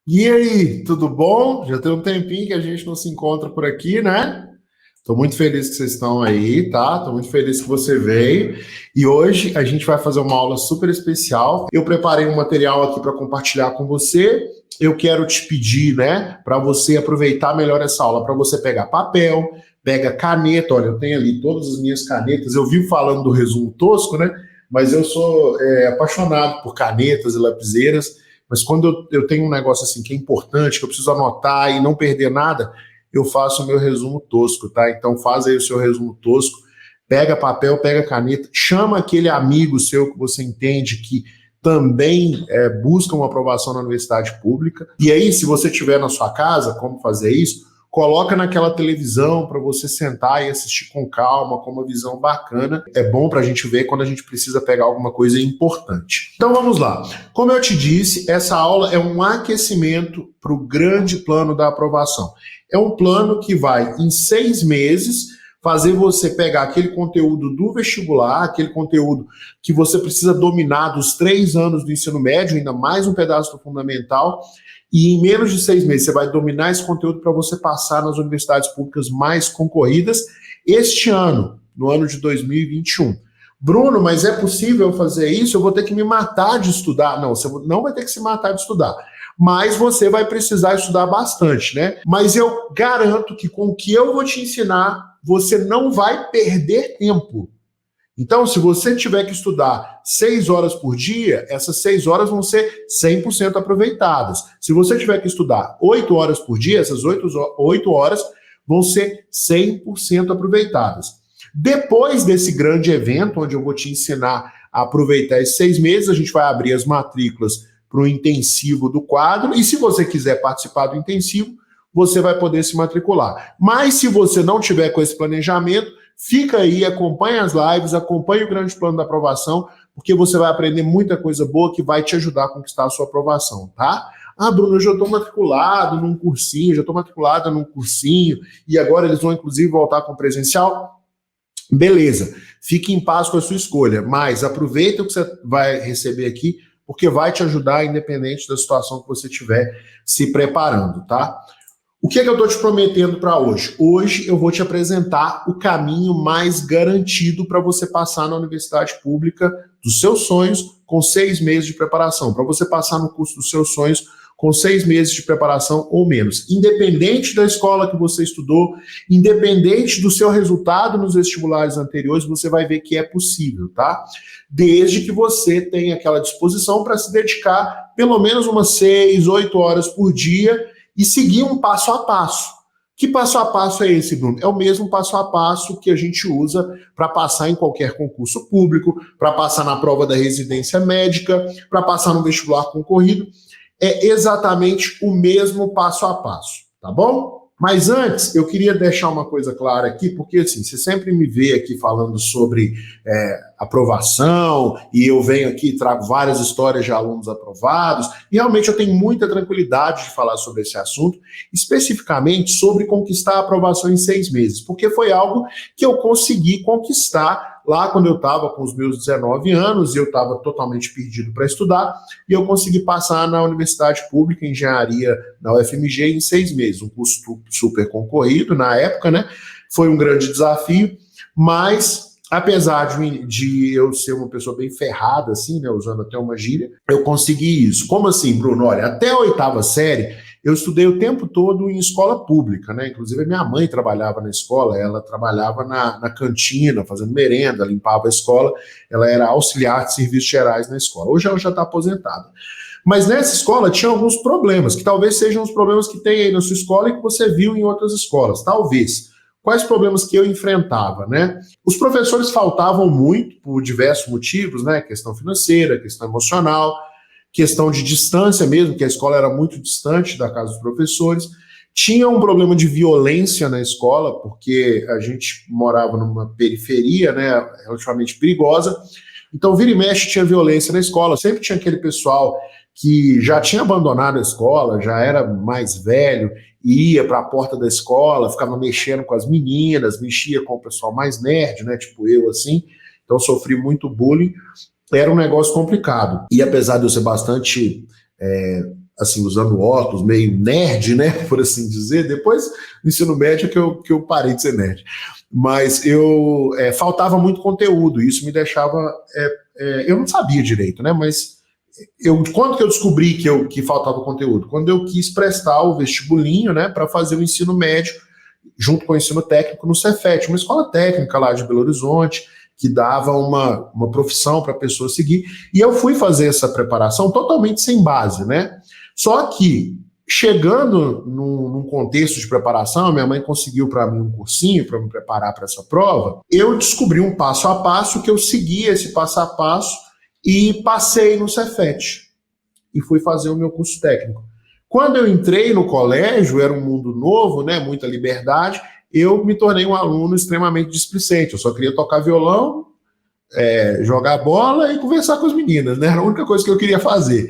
E aí, tudo bom? Já tem um tempinho que a gente não se encontra por aqui, né? Estou muito feliz que vocês estão aí, tá? Estou muito feliz que você veio. E hoje a gente vai fazer uma aula super especial. Eu preparei um material aqui para compartilhar com você. Eu quero te pedir, né, para você aproveitar melhor essa aula, para você pegar papel, pega caneta. Olha, eu tenho ali todas as minhas canetas. Eu vivo falando do resumo tosco, né? Mas eu sou apaixonado por canetas e lapiseiras. Mas quando eu tenho um negócio assim que é importante, que eu preciso anotar e não perder nada, eu faço o meu resumo tosco, tá? Então faz aí o seu resumo tosco, pega papel, pega caneta, chama aquele amigo seu que você entende que também busca uma aprovação na universidade pública. E aí, se você tiver na sua casa, como fazer isso? Coloca naquela televisão para você sentar e assistir com calma, com uma visão bacana. É bom para a gente ver quando a gente precisa pegar alguma coisa importante. Então vamos lá. Como eu te disse, essa aula é um aquecimento para o grande plano da aprovação. É um plano que vai, em 6 meses, fazer você pegar aquele conteúdo do vestibular, aquele conteúdo que você precisa dominar dos 3 anos do ensino médio, ainda mais um pedaço do fundamental, e em menos de 6 meses você vai dominar esse conteúdo para você passar nas universidades públicas mais concorridas este ano, no ano de 2021. Bruno, mas é possível fazer isso? Eu vou ter que me matar de estudar. Não, você não vai ter que se matar de estudar. Mas você vai precisar estudar bastante, né? Mas eu garanto que com o que eu vou te ensinar, você não vai perder tempo. Então, se você tiver que estudar 6 horas por dia, essas 6 horas vão ser 100% aproveitadas. Se você tiver que estudar 8 horas por dia, essas 8 horas vão ser 100% aproveitadas. Depois desse grande evento, onde eu vou te ensinar a aproveitar esses 6 meses, a gente vai abrir as matrículas para o intensivo do quadro, e se você quiser participar do intensivo, você vai poder se matricular. Mas se você não tiver com esse planejamento, fica aí, acompanha as lives, acompanhe o grande plano da aprovação, porque você vai aprender muita coisa boa que vai te ajudar a conquistar a sua aprovação, tá? Ah, Bruno, eu já estou matriculado num cursinho, já estou matriculada num cursinho, e agora eles vão, inclusive, voltar com presencial. Beleza, fique em paz com a sua escolha, mas aproveita o que você vai receber aqui, porque vai te ajudar, independente da situação que você estiver se preparando, tá? O que é que eu estou te prometendo para hoje? Hoje eu vou te apresentar o caminho mais garantido para você passar na universidade pública dos seus sonhos com 6 meses de preparação, para você passar no curso dos seus sonhos com 6 meses de preparação ou menos. Independente da escola que você estudou, independente do seu resultado nos vestibulares anteriores, você vai ver que é possível, tá? Desde que você tenha aquela disposição para se dedicar pelo menos umas 6, 8 horas por dia e seguir um passo a passo. Que passo a passo é esse, Bruno? É o mesmo passo a passo que a gente usa para passar em qualquer concurso público, para passar na prova da residência médica, para passar no vestibular concorrido. É exatamente o mesmo passo a passo, tá bom? Mas antes, eu queria deixar uma coisa clara aqui, porque assim, você sempre me vê aqui falando sobre aprovação, e eu venho aqui e trago várias histórias de alunos aprovados, e realmente eu tenho muita tranquilidade de falar sobre esse assunto, especificamente sobre conquistar a aprovação em 6 meses, porque foi algo que eu consegui conquistar lá quando eu estava com os meus 19 anos, e eu estava totalmente perdido para estudar, e eu consegui passar na Universidade Pública, Engenharia, na UFMG, em 6 meses, um curso super concorrido na época, né? Foi um grande desafio, mas apesar de eu ser uma pessoa bem ferrada, assim, né, usando até uma gíria, eu consegui isso. Como assim, Bruno? Olha, até a 8ª série, eu estudei o tempo todo em escola pública, né? Inclusive, a minha mãe trabalhava na escola, ela trabalhava na cantina, fazendo merenda, limpava a escola, ela era auxiliar de serviços gerais na escola. Hoje ela já está aposentada. Mas nessa escola tinha alguns problemas, que talvez sejam os problemas que tem aí na sua escola e que você viu em outras escolas, talvez. Quais problemas que eu enfrentava, né? Os professores faltavam muito por diversos motivos, né? Questão financeira, questão emocional, questão de distância mesmo, que a escola era muito distante da casa dos professores. Tinha um problema de violência na escola, porque a gente morava numa periferia, né, relativamente perigosa. Então, vira e mexe tinha violência na escola. Sempre tinha aquele pessoal que já tinha abandonado a escola, já era mais velho, ia para a porta da escola, ficava mexendo com as meninas, mexia com o pessoal mais nerd, né, tipo eu, assim. Então, sofri muito bullying. Era um negócio complicado. E apesar de eu ser bastante assim, usando óculos, meio nerd, né, por assim dizer. Depois, no ensino médio, que eu parei de ser nerd. Mas faltava muito conteúdo, e isso me deixava... eu não sabia direito, né, mas quando que eu descobri que faltava conteúdo? Quando eu quis prestar o vestibulinho, né, para fazer o ensino médio, junto com o ensino técnico no Cefet, uma escola técnica lá de Belo Horizonte, que dava uma profissão para a pessoa seguir, e eu fui fazer essa preparação totalmente sem base, né? Só que, chegando num contexto de preparação, minha mãe conseguiu para mim um cursinho para me preparar para essa prova, eu descobri um passo a passo, que eu segui esse passo a passo e passei no Cefet, e fui fazer o meu curso técnico. Quando eu entrei no colégio, era um mundo novo, né, muita liberdade, eu me tornei um aluno extremamente displicente. Eu só queria tocar violão, jogar bola e conversar com as meninas, né? Era a única coisa que eu queria fazer.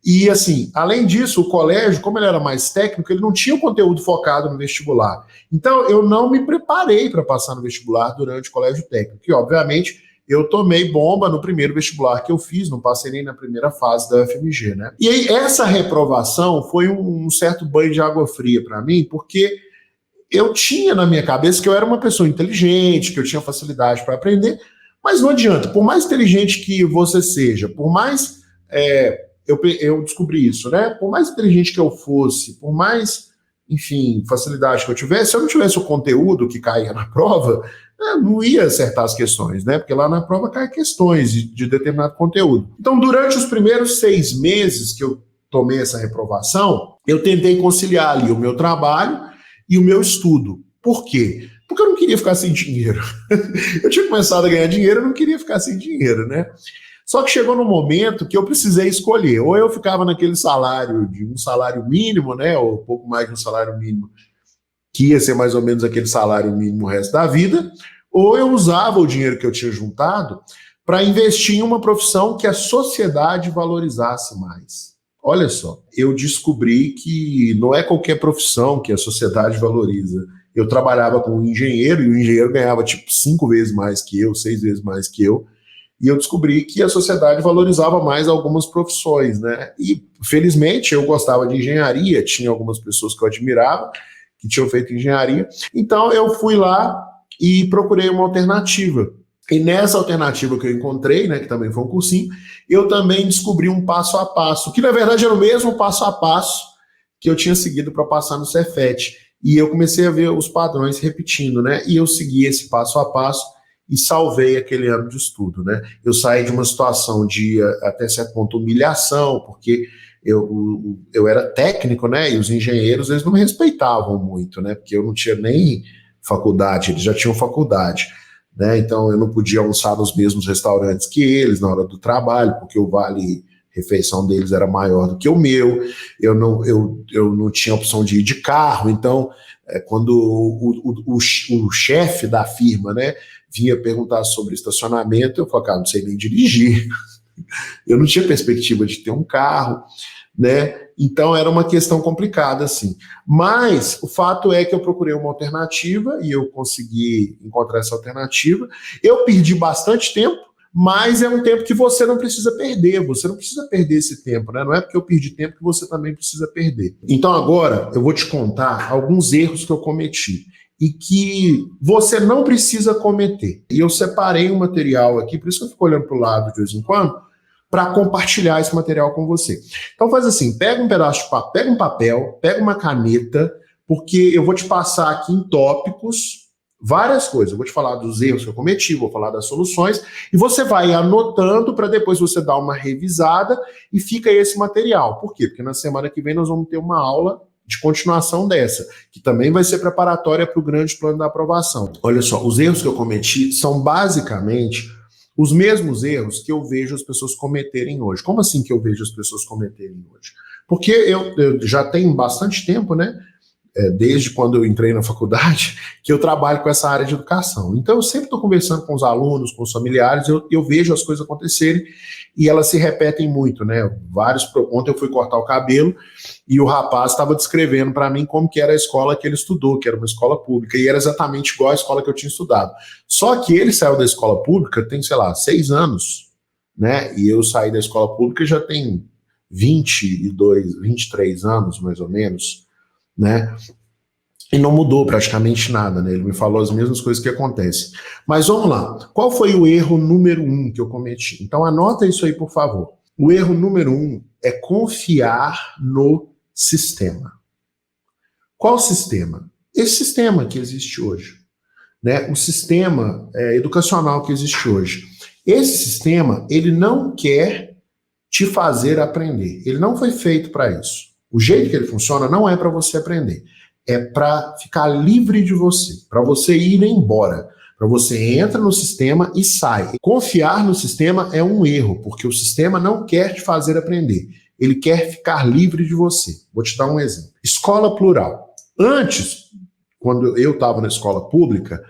E, assim, além disso, o colégio, como ele era mais técnico, ele não tinha o conteúdo focado no vestibular. Então, eu não me preparei para passar no vestibular durante o colégio técnico. E, obviamente, eu tomei bomba no primeiro vestibular que eu fiz, não passei nem na primeira fase da UFMG, né? E aí, essa reprovação foi um certo banho de água fria para mim, porque eu tinha na minha cabeça que eu era uma pessoa inteligente, que eu tinha facilidade para aprender, mas não adianta. Por mais inteligente que você seja, por mais... eu descobri isso, né? Por mais inteligente que eu fosse, por mais, enfim, facilidade que eu tivesse, se eu não tivesse o conteúdo que caía na prova, não ia acertar as questões, né? Porque lá na prova caem questões de determinado conteúdo. Então, durante os primeiros 6 meses que eu tomei essa reprovação, eu tentei conciliar ali o meu trabalho e o meu estudo. Por quê? Porque eu não queria ficar sem dinheiro. Eu tinha começado a ganhar dinheiro, eu não queria ficar sem dinheiro, né? Só que chegou num momento que eu precisei escolher. Ou eu ficava naquele salário de um salário mínimo, né? Ou pouco mais de um salário mínimo, que ia ser mais ou menos aquele salário mínimo o resto da vida, ou eu usava o dinheiro que eu tinha juntado para investir em uma profissão que a sociedade valorizasse mais. Olha só, eu descobri que não é qualquer profissão que a sociedade valoriza. Eu trabalhava com um engenheiro, e o engenheiro ganhava tipo 5 vezes mais que eu, 6 vezes mais que eu, e eu descobri que a sociedade valorizava mais algumas profissões, né? E, felizmente, eu gostava de engenharia, tinha algumas pessoas que eu admirava, que tinham feito engenharia, então eu fui lá e procurei uma alternativa. E nessa alternativa que eu encontrei, né, que também foi um cursinho, eu também descobri um passo a passo, que na verdade era o mesmo passo a passo que eu tinha seguido para passar no Cefet. E eu comecei a ver os padrões repetindo, né? E eu segui esse passo a passo e salvei aquele ano de estudo, né? Eu saí de uma situação de, até certo ponto, humilhação, porque eu era técnico, né? E os engenheiros, eles não me respeitavam muito, né? Porque eu não tinha nem faculdade, eles já tinham faculdade, né? Então eu não podia almoçar nos mesmos restaurantes que eles na hora do trabalho, porque o vale-refeição deles era maior do que o meu, eu não tinha opção de ir de carro, então quando o chefe da firma, né, vinha perguntar sobre estacionamento, eu falava, cara, não sei nem dirigir, eu não tinha perspectiva de ter um carro, né? Então era uma questão complicada, assim. Mas o fato é que eu procurei uma alternativa e eu consegui encontrar essa alternativa. Eu perdi bastante tempo, mas é um tempo que você não precisa perder, você não precisa perder esse tempo, né? Não é porque eu perdi tempo que você também precisa perder. Então agora eu vou te contar alguns erros que eu cometi e que você não precisa cometer. E eu separei um material aqui, por isso que eu fico olhando para o lado de vez em quando, para compartilhar esse material com você. Então faz assim, pega um pedaço de papel, pega um papel, pega uma caneta, porque eu vou te passar aqui em tópicos várias coisas. Eu vou te falar dos erros que eu cometi, vou falar das soluções, e você vai anotando para depois você dar uma revisada e fica esse material. Por quê? Porque na semana que vem nós vamos ter uma aula de continuação dessa, que também vai ser preparatória para o grande plano da aprovação. Olha só, os erros que eu cometi são basicamente os mesmos erros que eu vejo as pessoas cometerem hoje. Como assim que eu vejo as pessoas cometerem hoje? Porque eu já tenho bastante tempo, né? Desde quando eu entrei na faculdade, que eu trabalho com essa área de educação. Então eu sempre estou conversando com os alunos, com os familiares, eu vejo as coisas acontecerem e elas se repetem muito, né? Ontem eu fui cortar o cabelo e o rapaz estava descrevendo para mim como que era a escola que ele estudou, que era uma escola pública, e era exatamente igual à escola que eu tinha estudado. Só que ele saiu da escola pública tem, sei lá, 6 anos, né? E eu saí da escola pública já tem 22, 23 anos, mais ou menos, né? E não mudou praticamente nada, né? Ele me falou as mesmas coisas que acontecem. Mas vamos lá. Qual foi o erro número 1 que eu cometi? Então anota isso aí, por favor. O erro número 1 é confiar no sistema. Qual sistema? Esse sistema que existe hoje, né? O sistema educacional que existe hoje. Esse sistema, ele não quer te fazer aprender. Ele não foi feito para isso. O jeito que ele funciona não é para você aprender. É para ficar livre de você, para você ir embora, para você entra no sistema e sai. Confiar no sistema é um erro, porque o sistema não quer te fazer aprender, ele quer ficar livre de você. Vou te dar um exemplo. Escola plural. Antes, quando eu estava na escola pública,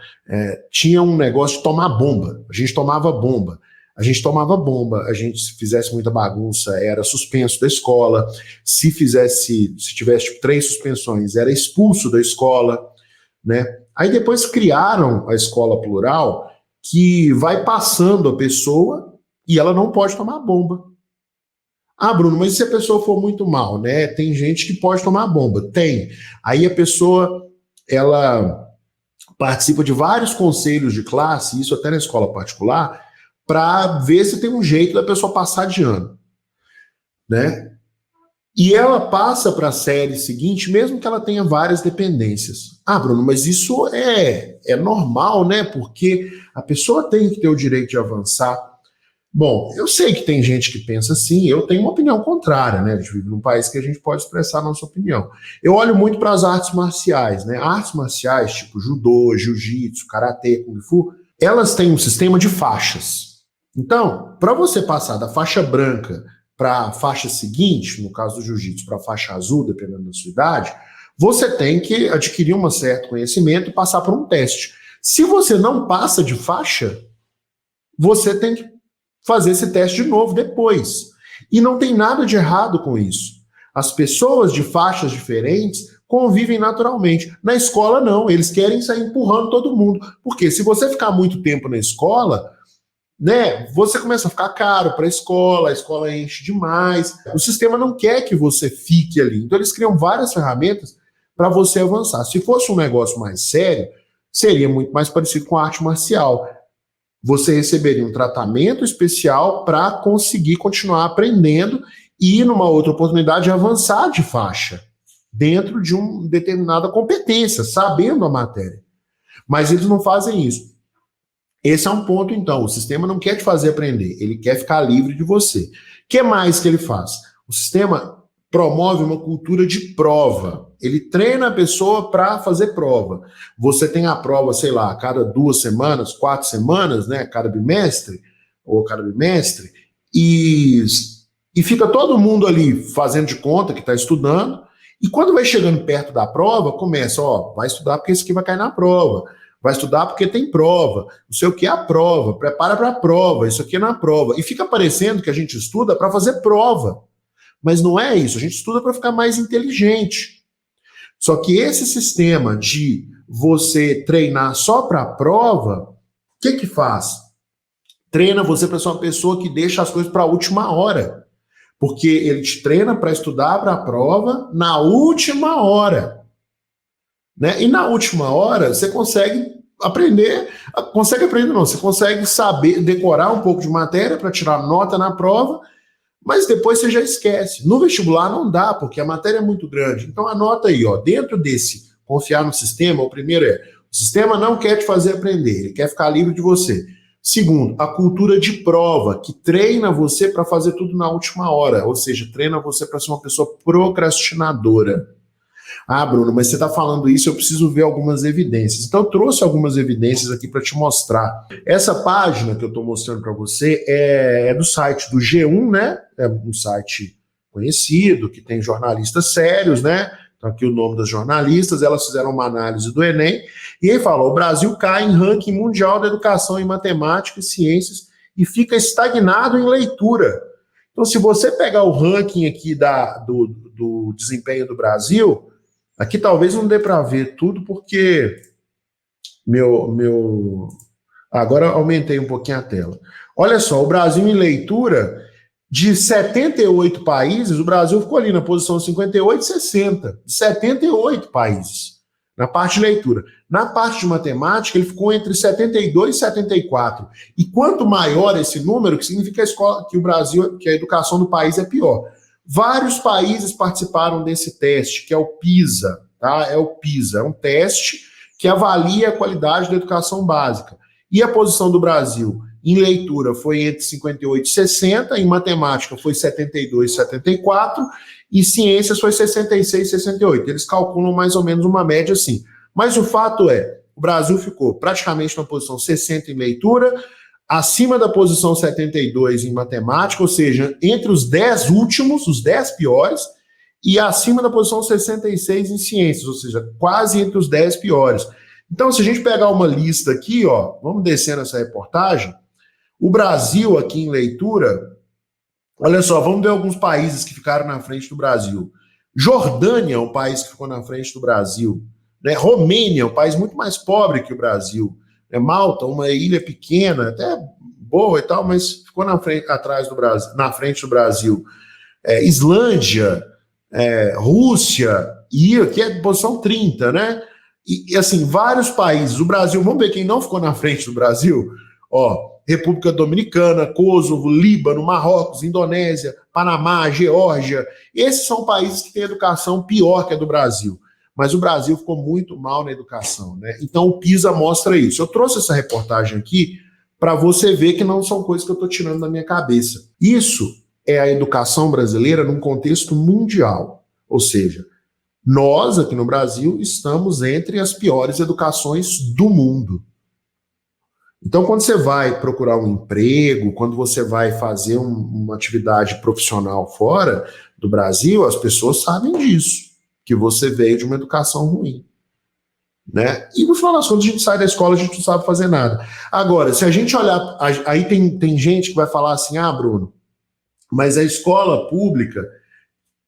tinha um negócio de tomar bomba. A gente tomava bomba. A gente, se fizesse muita bagunça, era suspenso da escola. Se tivesse tipo, 3 suspensões, era expulso da escola, né? Aí depois criaram a escola plural, que vai passando a pessoa e ela não pode tomar bomba. Ah, Bruno, mas se a pessoa for muito mal, né? Tem gente que pode tomar bomba. Tem. Aí a pessoa, ela participa de vários conselhos de classe, isso até na escola particular, para ver se tem um jeito da pessoa passar de ano, né? E ela passa para a série seguinte, mesmo que ela tenha várias dependências. Ah, Bruno, mas isso é normal, né? Porque a pessoa tem que ter o direito de avançar. Bom, eu sei que tem gente que pensa assim, eu tenho uma opinião contrária, né? A gente vive num país que a gente pode expressar a nossa opinião. Eu olho muito para as artes marciais, né? Artes marciais, tipo judô, jiu-jitsu, karatê, kung fu, elas têm um sistema de faixas. Então, para você passar da faixa branca para a faixa seguinte, no caso do jiu-jitsu, para a faixa azul, dependendo da sua idade, você tem que adquirir um certo conhecimento e passar por um teste. Se você não passa de faixa, você tem que fazer esse teste de novo depois. E não tem nada de errado com isso. As pessoas de faixas diferentes convivem naturalmente. Na escola, não. Eles querem sair empurrando todo mundo. Porque se você ficar muito tempo na escola, né, você começa a ficar caro para a escola enche demais. O sistema não quer que você fique ali. Então, eles criam várias ferramentas para você avançar. Se fosse um negócio mais sério, seria muito mais parecido com a arte marcial. Você receberia um tratamento especial para conseguir continuar aprendendo e, numa outra oportunidade, avançar de faixa dentro de uma determinada competência, sabendo a matéria. Mas eles não fazem isso. Esse é um ponto, então. O sistema não quer te fazer aprender, ele quer ficar livre de você. O que mais que ele faz? O sistema promove uma cultura de prova. Ele treina a pessoa para fazer prova. Você tem a prova, sei lá, a cada 2 semanas, 4 semanas, né? Cada bimestre, ou cada bimestre, e fica todo mundo ali fazendo de conta que está estudando, e quando vai chegando perto da prova, começa, vai estudar porque isso aqui vai cair na prova. Vai estudar porque tem prova, não sei o que é a prova, prepara para a prova, isso aqui é na prova. E fica parecendo que a gente estuda para fazer prova. Mas não é isso, a gente estuda para ficar mais inteligente. Só que esse sistema de você treinar só para a prova, o que faz? Treina você para ser uma pessoa que deixa as coisas para a última hora. Porque ele te treina para estudar para a prova na última hora. Né? E na última hora, você consegue aprender, você consegue saber, decorar um pouco de matéria para tirar nota na prova, mas depois você já esquece. No vestibular não dá, porque a matéria é muito grande. Então anota aí, dentro desse confiar no sistema, o primeiro o sistema não quer te fazer aprender, ele quer ficar livre de você. Segundo, a cultura de prova, que treina você para fazer tudo na última hora, ou seja, treina você para ser uma pessoa procrastinadora. Ah, Bruno, mas você está falando isso, eu preciso ver algumas evidências. Então, eu trouxe algumas evidências aqui para te mostrar. Essa página que eu estou mostrando para você é do site do G1, né? É um site conhecido, que tem jornalistas sérios, né? Então, aqui o nome das jornalistas, elas fizeram uma análise do Enem, e aí fala, o Brasil cai em ranking mundial da educação em matemática e ciências e fica estagnado em leitura. Então, se você pegar o ranking aqui do desempenho do Brasil, aqui talvez não dê para ver tudo, porque agora aumentei um pouquinho a tela. Olha só, o Brasil em leitura, De 78 países, o Brasil ficou ali na posição 58 e 60. De 78 países, na parte de leitura. Na parte de matemática, ele ficou entre 72 e 74. E quanto maior esse número, que significa que o Brasil, que a educação do país é pior. Vários países participaram desse teste, que é o PISA. Tá? É o PISA, é um teste que avalia a qualidade da educação básica. E a posição do Brasil em leitura foi entre 58 e 60, em matemática foi 72 e 74, e ciências foi 66 e 68. Eles calculam mais ou menos uma média assim. Mas o fato é, o Brasil ficou praticamente na posição 60 em leitura, acima da posição 72 em matemática, ou seja, entre os 10 últimos, os 10 piores, e acima da posição 66 em ciências, ou seja, quase entre os 10 piores. Então, se a gente pegar uma lista aqui, ó, vamos descer nessa reportagem, o Brasil aqui em leitura, olha só, vamos ver alguns países que ficaram na frente do Brasil. Jordânia é um país que ficou na frente do Brasil. Né? Romênia é um país muito mais pobre que o Brasil. Malta, uma ilha pequena, até boa e tal, mas ficou na frente, atrás do Brasil, na frente do Brasil. Islândia, Rússia, e aqui é posição 30, né? E assim, vários países. O Brasil, vamos ver quem não ficou na frente do Brasil? Ó, República Dominicana, Kosovo, Líbano, Marrocos, Indonésia, Panamá, Geórgia. Esses são países que têm educação pior que a do Brasil. Mas o Brasil ficou muito mal na educação, né? Então o PISA mostra isso. Eu trouxe essa reportagem aqui para você ver que não são coisas que eu estou tirando da minha cabeça. Isso é a educação brasileira num contexto mundial. Ou seja, nós aqui no Brasil estamos entre as piores educações do mundo. Então, quando você vai procurar um emprego, quando você vai fazer uma atividade profissional fora do Brasil, as pessoas sabem disso, que você veio de uma educação ruim. Né? E no final das contas, a gente sai da escola, a gente não sabe fazer nada. Agora, se a gente olhar, aí tem gente que vai falar assim, Bruno, mas a escola pública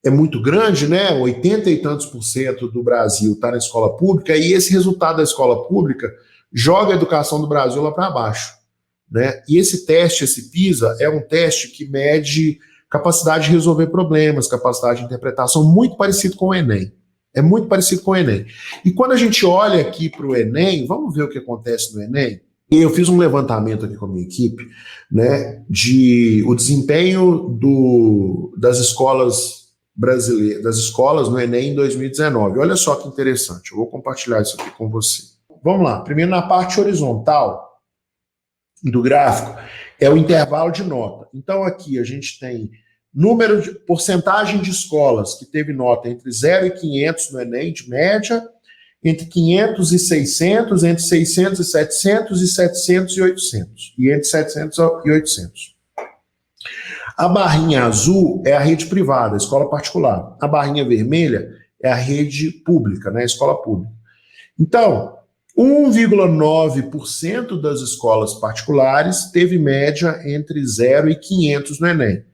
é muito grande, né? 80 e tantos % do Brasil está na escola pública, e esse resultado da escola pública joga a educação do Brasil lá para baixo. Né? E esse teste, esse PISA, é um teste que mede capacidade de resolver problemas, capacidade de interpretação, muito parecido com o Enem. É muito parecido com o Enem. E quando a gente olha aqui para o Enem, vamos ver o que acontece no Enem? E eu fiz um levantamento aqui com a minha equipe, né, de o desempenho das escolas brasileiras, das escolas no Enem em 2019. Olha só que interessante, eu vou compartilhar isso aqui com você. Vamos lá, primeiro na parte horizontal do gráfico é o intervalo de nota. Então aqui a gente tem porcentagem de escolas que teve nota entre 0 e 500 no Enem, de média, entre 500 e 600, entre 600 e 700 e 700 e 800, e entre 700 e 800. A barrinha azul é a rede privada, a escola particular. A barrinha vermelha é a rede pública, né, a escola pública. Então, 1,9% das escolas particulares teve média entre 0 e 500 no Enem.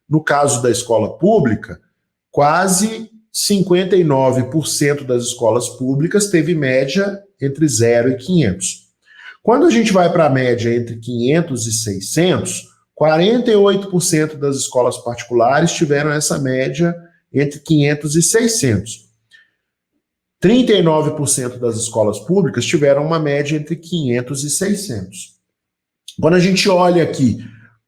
No caso da escola pública, quase 59% das escolas públicas teve média entre 0 e 500. Quando a gente vai para a média entre 500 e 600, 48% das escolas particulares tiveram essa média entre 500 e 600. 39% das escolas públicas tiveram uma média entre 500 e 600. Quando a gente olha aqui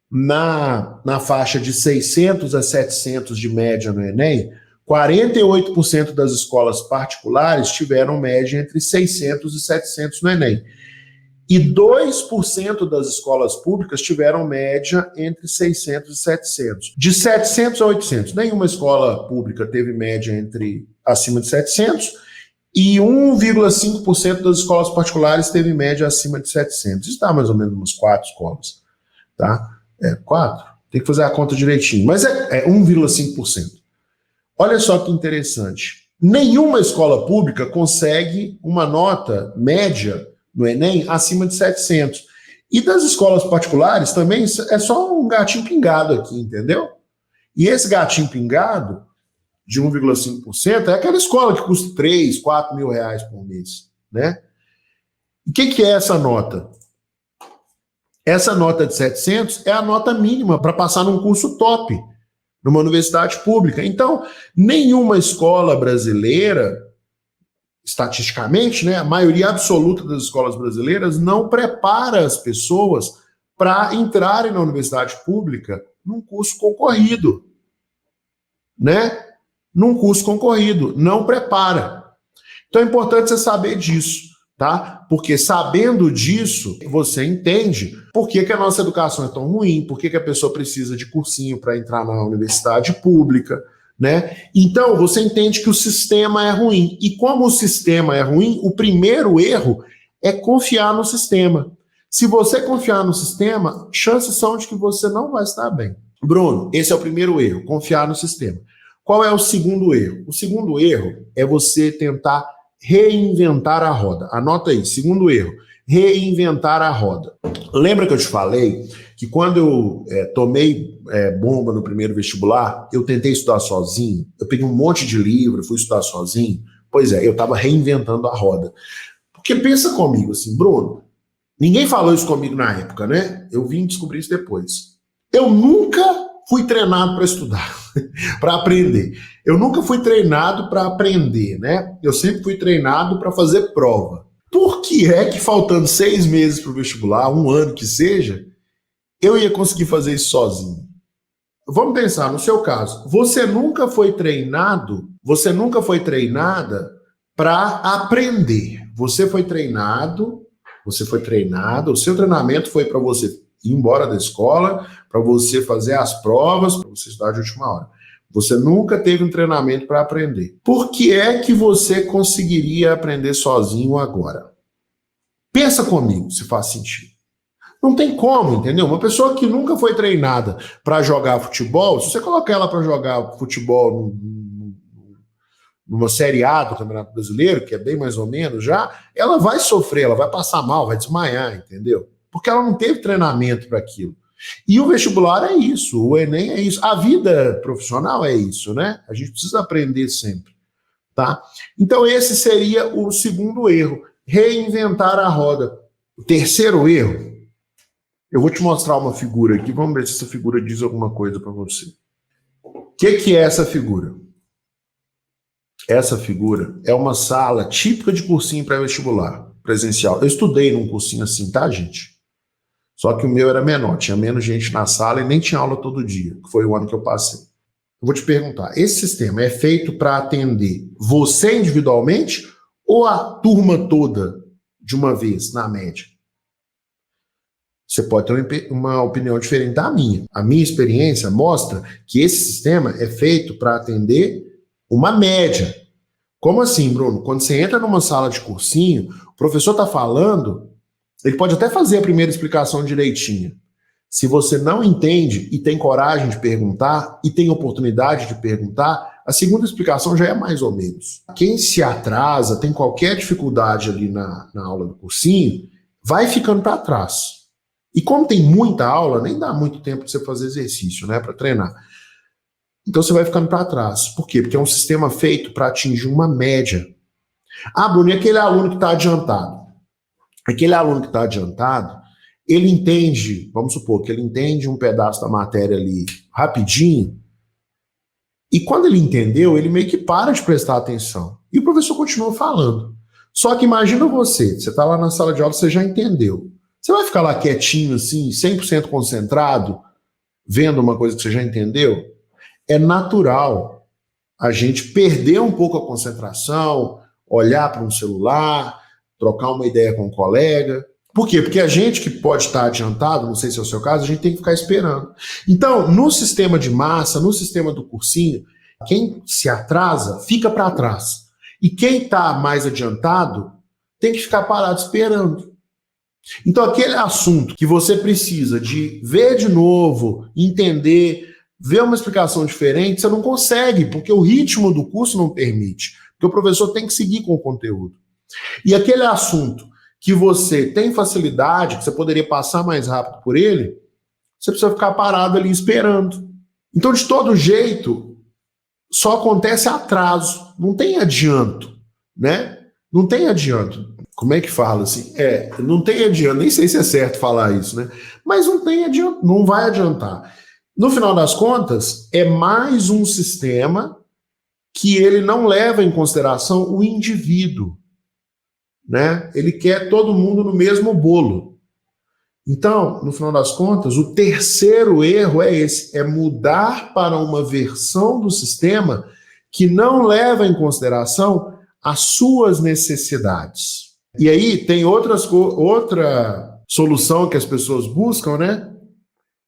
na faixa de 600 a 700 de média no Enem, 48% das escolas particulares tiveram média entre 600 e 700 no Enem. E 2% das escolas públicas tiveram média entre 600 e 700. De 700 a 800, nenhuma escola pública teve média acima de 700, e 1,5% das escolas particulares teve média acima de 700. Isso dá mais ou menos umas 4 escolas. Tá? 4? Tem que fazer a conta direitinho. Mas é 1,5%. Olha só que interessante. Nenhuma escola pública consegue uma nota média no Enem acima de 700. E das escolas particulares também é só um gatinho pingado aqui, entendeu? E esse gatinho pingado de 1,5% é aquela escola que custa 3, 4 mil reais por mês, né? O que é essa nota? Essa nota de 700 é a nota mínima para passar num curso top, numa universidade pública. Então, nenhuma escola brasileira, estatisticamente, né, a maioria absoluta das escolas brasileiras não prepara as pessoas para entrarem na universidade pública num curso concorrido, né? Num curso concorrido, não prepara. Então é importante você saber disso, tá? Porque sabendo disso, você entende por que a nossa educação é tão ruim, por que a pessoa precisa de cursinho para entrar na universidade pública, né? Então você entende que o sistema é ruim. E como o sistema é ruim, o primeiro erro é confiar no sistema. Se você confiar no sistema, chances são de que você não vai estar bem. Bruno, esse é o primeiro erro, confiar no sistema. Qual é o segundo erro? O segundo erro é você tentar reinventar a roda. Anota aí, segundo erro, reinventar a roda. Lembra que eu te falei que quando eu tomei bomba no primeiro vestibular, eu tentei estudar sozinho, eu peguei um monte de livro, fui estudar sozinho? Pois é, eu estava reinventando a roda. Porque pensa comigo assim, Bruno, ninguém falou isso comigo na época, né? Eu vim descobrir isso depois. Eu nunca fui treinado para estudar, para aprender. Eu nunca fui treinado para aprender, né? Eu sempre fui treinado para fazer prova. Por que é que faltando 6 meses para o vestibular, 1 ano que seja, eu ia conseguir fazer isso sozinho? Vamos pensar no seu caso. Você nunca foi treinada para aprender. Você foi treinado, o seu treinamento foi para você ir embora da escola, para você fazer as provas, para você estudar de última hora. Você nunca teve um treinamento para aprender. Por que é que você conseguiria aprender sozinho agora? Pensa comigo, se faz sentido. Não tem como, entendeu? Uma pessoa que nunca foi treinada para jogar futebol, se você colocar ela para jogar futebol numa Série A do Campeonato Brasileiro, que é bem mais ou menos já, ela vai sofrer, ela vai passar mal, vai desmaiar, entendeu? Porque ela não teve treinamento para aquilo. E o vestibular é isso, o Enem é isso, a vida profissional é isso, né? A gente precisa aprender sempre, tá? Então esse seria o segundo erro, reinventar a roda. O terceiro erro, eu vou te mostrar uma figura aqui, vamos ver se essa figura diz alguma coisa para você. O que é essa figura? Essa figura é uma sala típica de cursinho pré-vestibular, presencial. Eu estudei num cursinho assim, tá, gente? Só que o meu era menor, tinha menos gente na sala e nem tinha aula todo dia, que foi o ano que eu passei. Eu vou te perguntar, esse sistema é feito para atender você individualmente ou a turma toda de uma vez, na média? Você pode ter uma opinião diferente da minha. A minha experiência mostra que esse sistema é feito para atender uma média. Como assim, Bruno? Quando você entra numa sala de cursinho, o professor está falando, ele pode até fazer a primeira explicação direitinha. Se você não entende e tem coragem de perguntar, e tem oportunidade de perguntar, a segunda explicação já é mais ou menos. Quem se atrasa, tem qualquer dificuldade ali na aula do cursinho, vai ficando para trás. E como tem muita aula, nem dá muito tempo para você fazer exercício, né, para treinar. Então você vai ficando para trás. Por quê? Porque é um sistema feito para atingir uma média. Ah, Bruno, e aquele aluno que está adiantado? Aquele aluno que está adiantado, ele entende, vamos supor, que ele entende um pedaço da matéria ali rapidinho, e quando ele entendeu, ele meio que para de prestar atenção. E o professor continua falando. Só que imagina você está lá na sala de aula, você já entendeu. Você vai ficar lá quietinho, assim, 100% concentrado, vendo uma coisa que você já entendeu? É natural a gente perder um pouco a concentração, olhar para um celular, trocar uma ideia com um colega. Por quê? Porque a gente que pode estar adiantado, não sei se é o seu caso, a gente tem que ficar esperando. Então, no sistema de massa, no sistema do cursinho, quem se atrasa, fica para trás. E quem está mais adiantado, tem que ficar parado esperando. Então, aquele assunto que você precisa de ver de novo, entender, ver uma explicação diferente, você não consegue, porque o ritmo do curso não permite. Porque o professor tem que seguir com o conteúdo. E aquele assunto que você tem facilidade, que você poderia passar mais rápido por ele, você precisa ficar parado ali esperando. Então, de todo jeito, só acontece atraso, não tem adianto, né? Não tem adianto. como é que fala assim? Não tem adianta, nem sei se é certo falar isso, né? Mas não tem adianta, não vai adiantar. No final das contas, é mais um sistema que ele não leva em consideração o indivíduo, né? Ele quer todo mundo no mesmo bolo. Então, no final das contas, o terceiro erro é esse, é mudar para uma versão do sistema que não leva em consideração as suas necessidades. E aí tem outra solução que as pessoas buscam, né?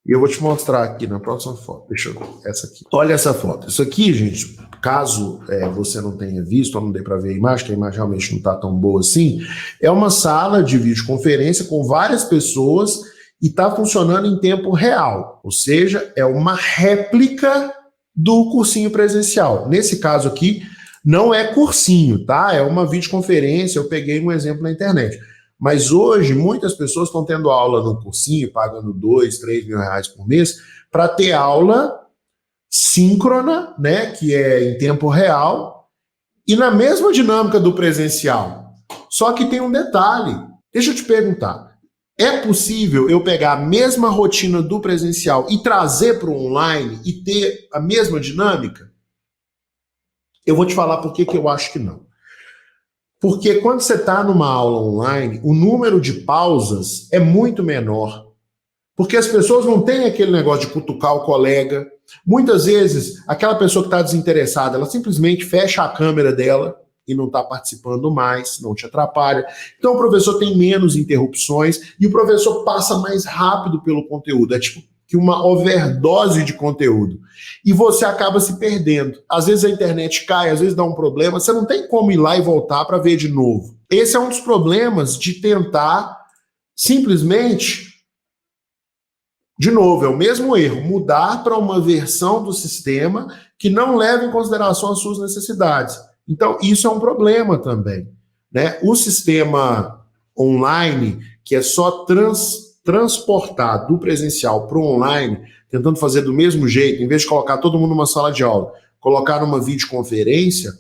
E eu vou te mostrar aqui na próxima foto. Deixa eu ver essa aqui. Olha essa foto. Isso aqui, gente, caso você não tenha visto, ou não dê para ver a imagem, que a imagem realmente não está tão boa assim, é uma sala de videoconferência com várias pessoas e está funcionando em tempo real. Ou seja, é uma réplica do cursinho presencial. Nesse caso aqui, não é cursinho, tá? É uma videoconferência, eu peguei um exemplo na internet. Mas hoje, muitas pessoas estão tendo aula no cursinho, pagando 2, 3 mil reais por mês, para ter aula síncrona, né, que é em tempo real, e na mesma dinâmica do presencial. Só que tem um detalhe. Deixa eu te perguntar. É possível eu pegar a mesma rotina do presencial e trazer para o online e ter a mesma dinâmica? Eu vou te falar por que eu acho que não. Porque quando você está numa aula online, o número de pausas é muito menor. Porque as pessoas não têm aquele negócio de cutucar o colega. Muitas vezes, aquela pessoa que está desinteressada, ela simplesmente fecha a câmera dela e não está participando mais, não te atrapalha. Então o professor tem menos interrupções e o professor passa mais rápido pelo conteúdo. É tipo que uma overdose de conteúdo. E você acaba se perdendo. Às vezes a internet cai, às vezes dá um problema, você não tem como ir lá e voltar para ver de novo. Esse é um dos problemas de tentar simplesmente, de novo, é o mesmo erro, mudar para uma versão do sistema que não leva em consideração as suas necessidades. Então, isso é um problema também, né? O sistema online, que é só transportar do presencial para o online, tentando fazer do mesmo jeito, em vez de colocar todo mundo numa sala de aula, colocar numa videoconferência,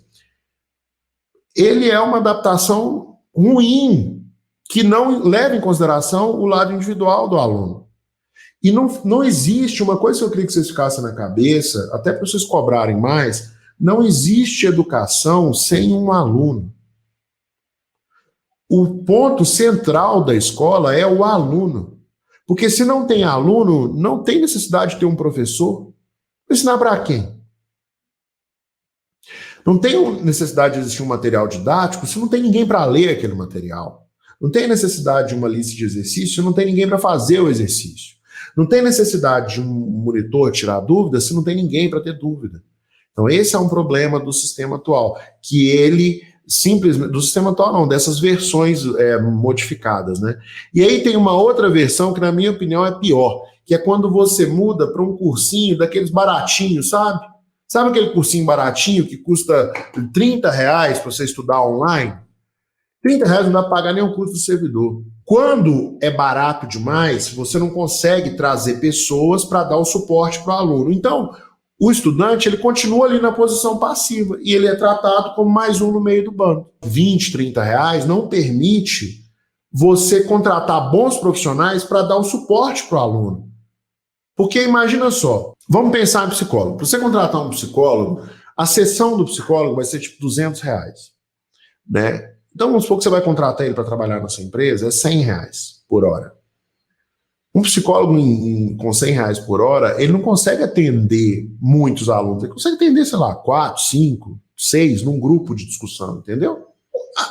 ele é uma adaptação ruim, que não leva em consideração o lado individual do aluno. E não existe, uma coisa que eu queria que vocês ficassem na cabeça, até para vocês cobrarem mais, não existe educação sem um aluno. O ponto central da escola é o aluno. Porque se não tem aluno, não tem necessidade de ter um professor. Ensinar para quem? Não tem necessidade de existir um material didático se não tem ninguém para ler aquele material. Não tem necessidade de uma lista de exercícios se não tem ninguém para fazer o exercício. Não tem necessidade de um monitor tirar dúvida se não tem ninguém para ter dúvida. Então esse é um problema do sistema atual, que ele simplesmente, do sistema atual não, dessas versões modificadas, né? E aí tem uma outra versão que na minha opinião é pior, que é quando você muda para um cursinho daqueles baratinhos, sabe? Sabe aquele cursinho baratinho que custa 30 reais para você estudar online? 30 reais não dá para pagar nem o custo do servidor. Quando é barato demais, você não consegue trazer pessoas para dar o suporte para o aluno. Então, o estudante ele continua ali na posição passiva e ele é tratado como mais um no meio do bando. 20, 30 reais não permite você contratar bons profissionais para dar o suporte para o aluno. Porque imagina só, vamos pensar em psicólogo. Para você contratar um psicólogo, a sessão do psicólogo vai ser tipo 200 reais, né? Então, vamos supor que você vai contratar ele para trabalhar na sua empresa, é 100 reais por hora. Um psicólogo com 100 reais por hora, ele não consegue atender muitos alunos, ele consegue atender, sei lá, 4, 5, 6 num grupo de discussão, entendeu?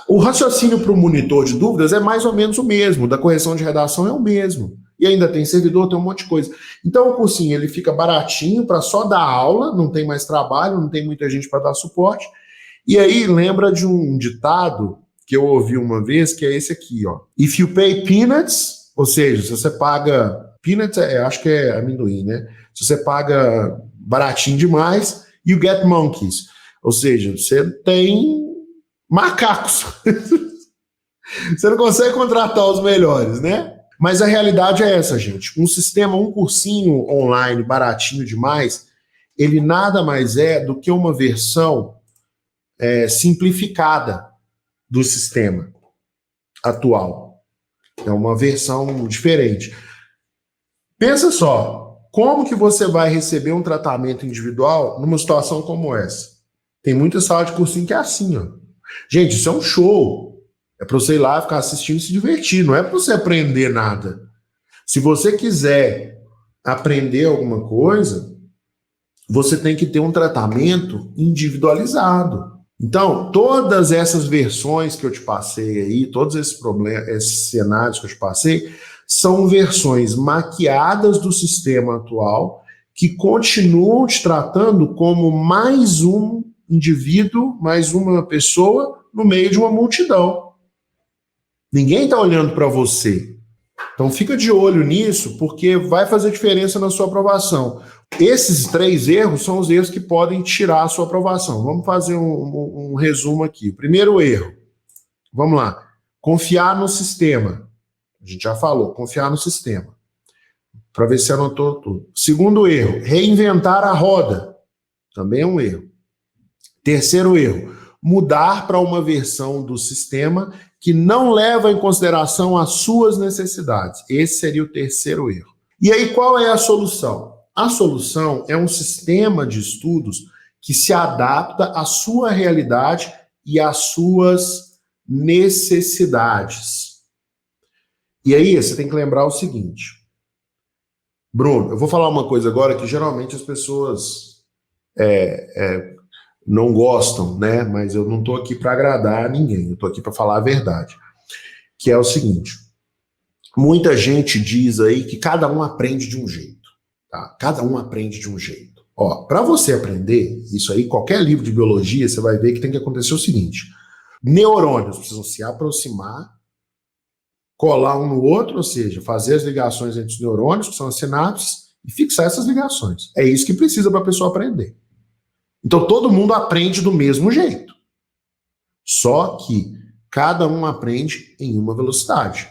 O raciocínio para o monitor de dúvidas é mais ou menos o mesmo, da correção de redação é o mesmo. E ainda tem servidor, tem um monte de coisa. Então o cursinho ele fica baratinho para só dar aula, não tem mais trabalho, não tem muita gente para dar suporte. E aí lembra de um ditado que eu ouvi uma vez, que é esse aqui, ó. If you pay peanuts, ou seja, se você paga... Peanuts, acho que é amendoim, né? Se você paga baratinho demais, you get monkeys. Ou seja, você tem macacos. Você não consegue contratar os melhores, né? Mas a realidade é essa, gente. Um sistema, um cursinho online baratinho demais, ele nada mais é do que uma versão simplificada do sistema. atual. É uma versão diferente. Pensa só, como que você vai receber um tratamento individual numa situação como essa? Tem muita sala de cursinho que é assim, ó. Gente, isso é um show. É para você ir lá, ficar assistindo e se divertir. Não é para você aprender nada. Se você quiser aprender alguma coisa, você tem que ter um tratamento individualizado. Então, todas essas versões que eu te passei aí, todos esses problemas, esses cenários que eu te passei, são versões maquiadas do sistema atual que continuam te tratando como mais um indivíduo, mais uma pessoa no meio de uma multidão. Ninguém está olhando para você. Então fica de olho nisso, porque vai fazer diferença na sua aprovação. Esses 3 erros são os erros que podem tirar a sua aprovação. Vamos fazer um resumo aqui. O primeiro erro, vamos lá, confiar no sistema. A gente já falou, confiar no sistema. Para ver se anotou tudo. Segundo erro, reinventar a roda. Também é um erro. Terceiro erro, mudar para uma versão do sistema que não leva em consideração as suas necessidades. Esse seria o terceiro erro. E aí, qual é a solução? A solução é um sistema de estudos que se adapta à sua realidade e às suas necessidades. E aí, você tem que lembrar o seguinte. Bruno, eu vou falar uma coisa agora que geralmente as pessoas não gostam, né? Mas eu não estou aqui para agradar ninguém, eu estou aqui para falar a verdade. Que é o seguinte, muita gente diz aí que cada um aprende de um jeito, tá? Cada um aprende de um jeito. Ó, para você aprender, isso aí, qualquer livro de biologia, você vai ver que tem que acontecer o seguinte, neurônios precisam se aproximar, colar um no outro, ou seja, fazer as ligações entre os neurônios, que são as sinapses, e fixar essas ligações. É isso que precisa para a pessoa aprender. Então todo mundo aprende do mesmo jeito. Só que cada um aprende em uma velocidade.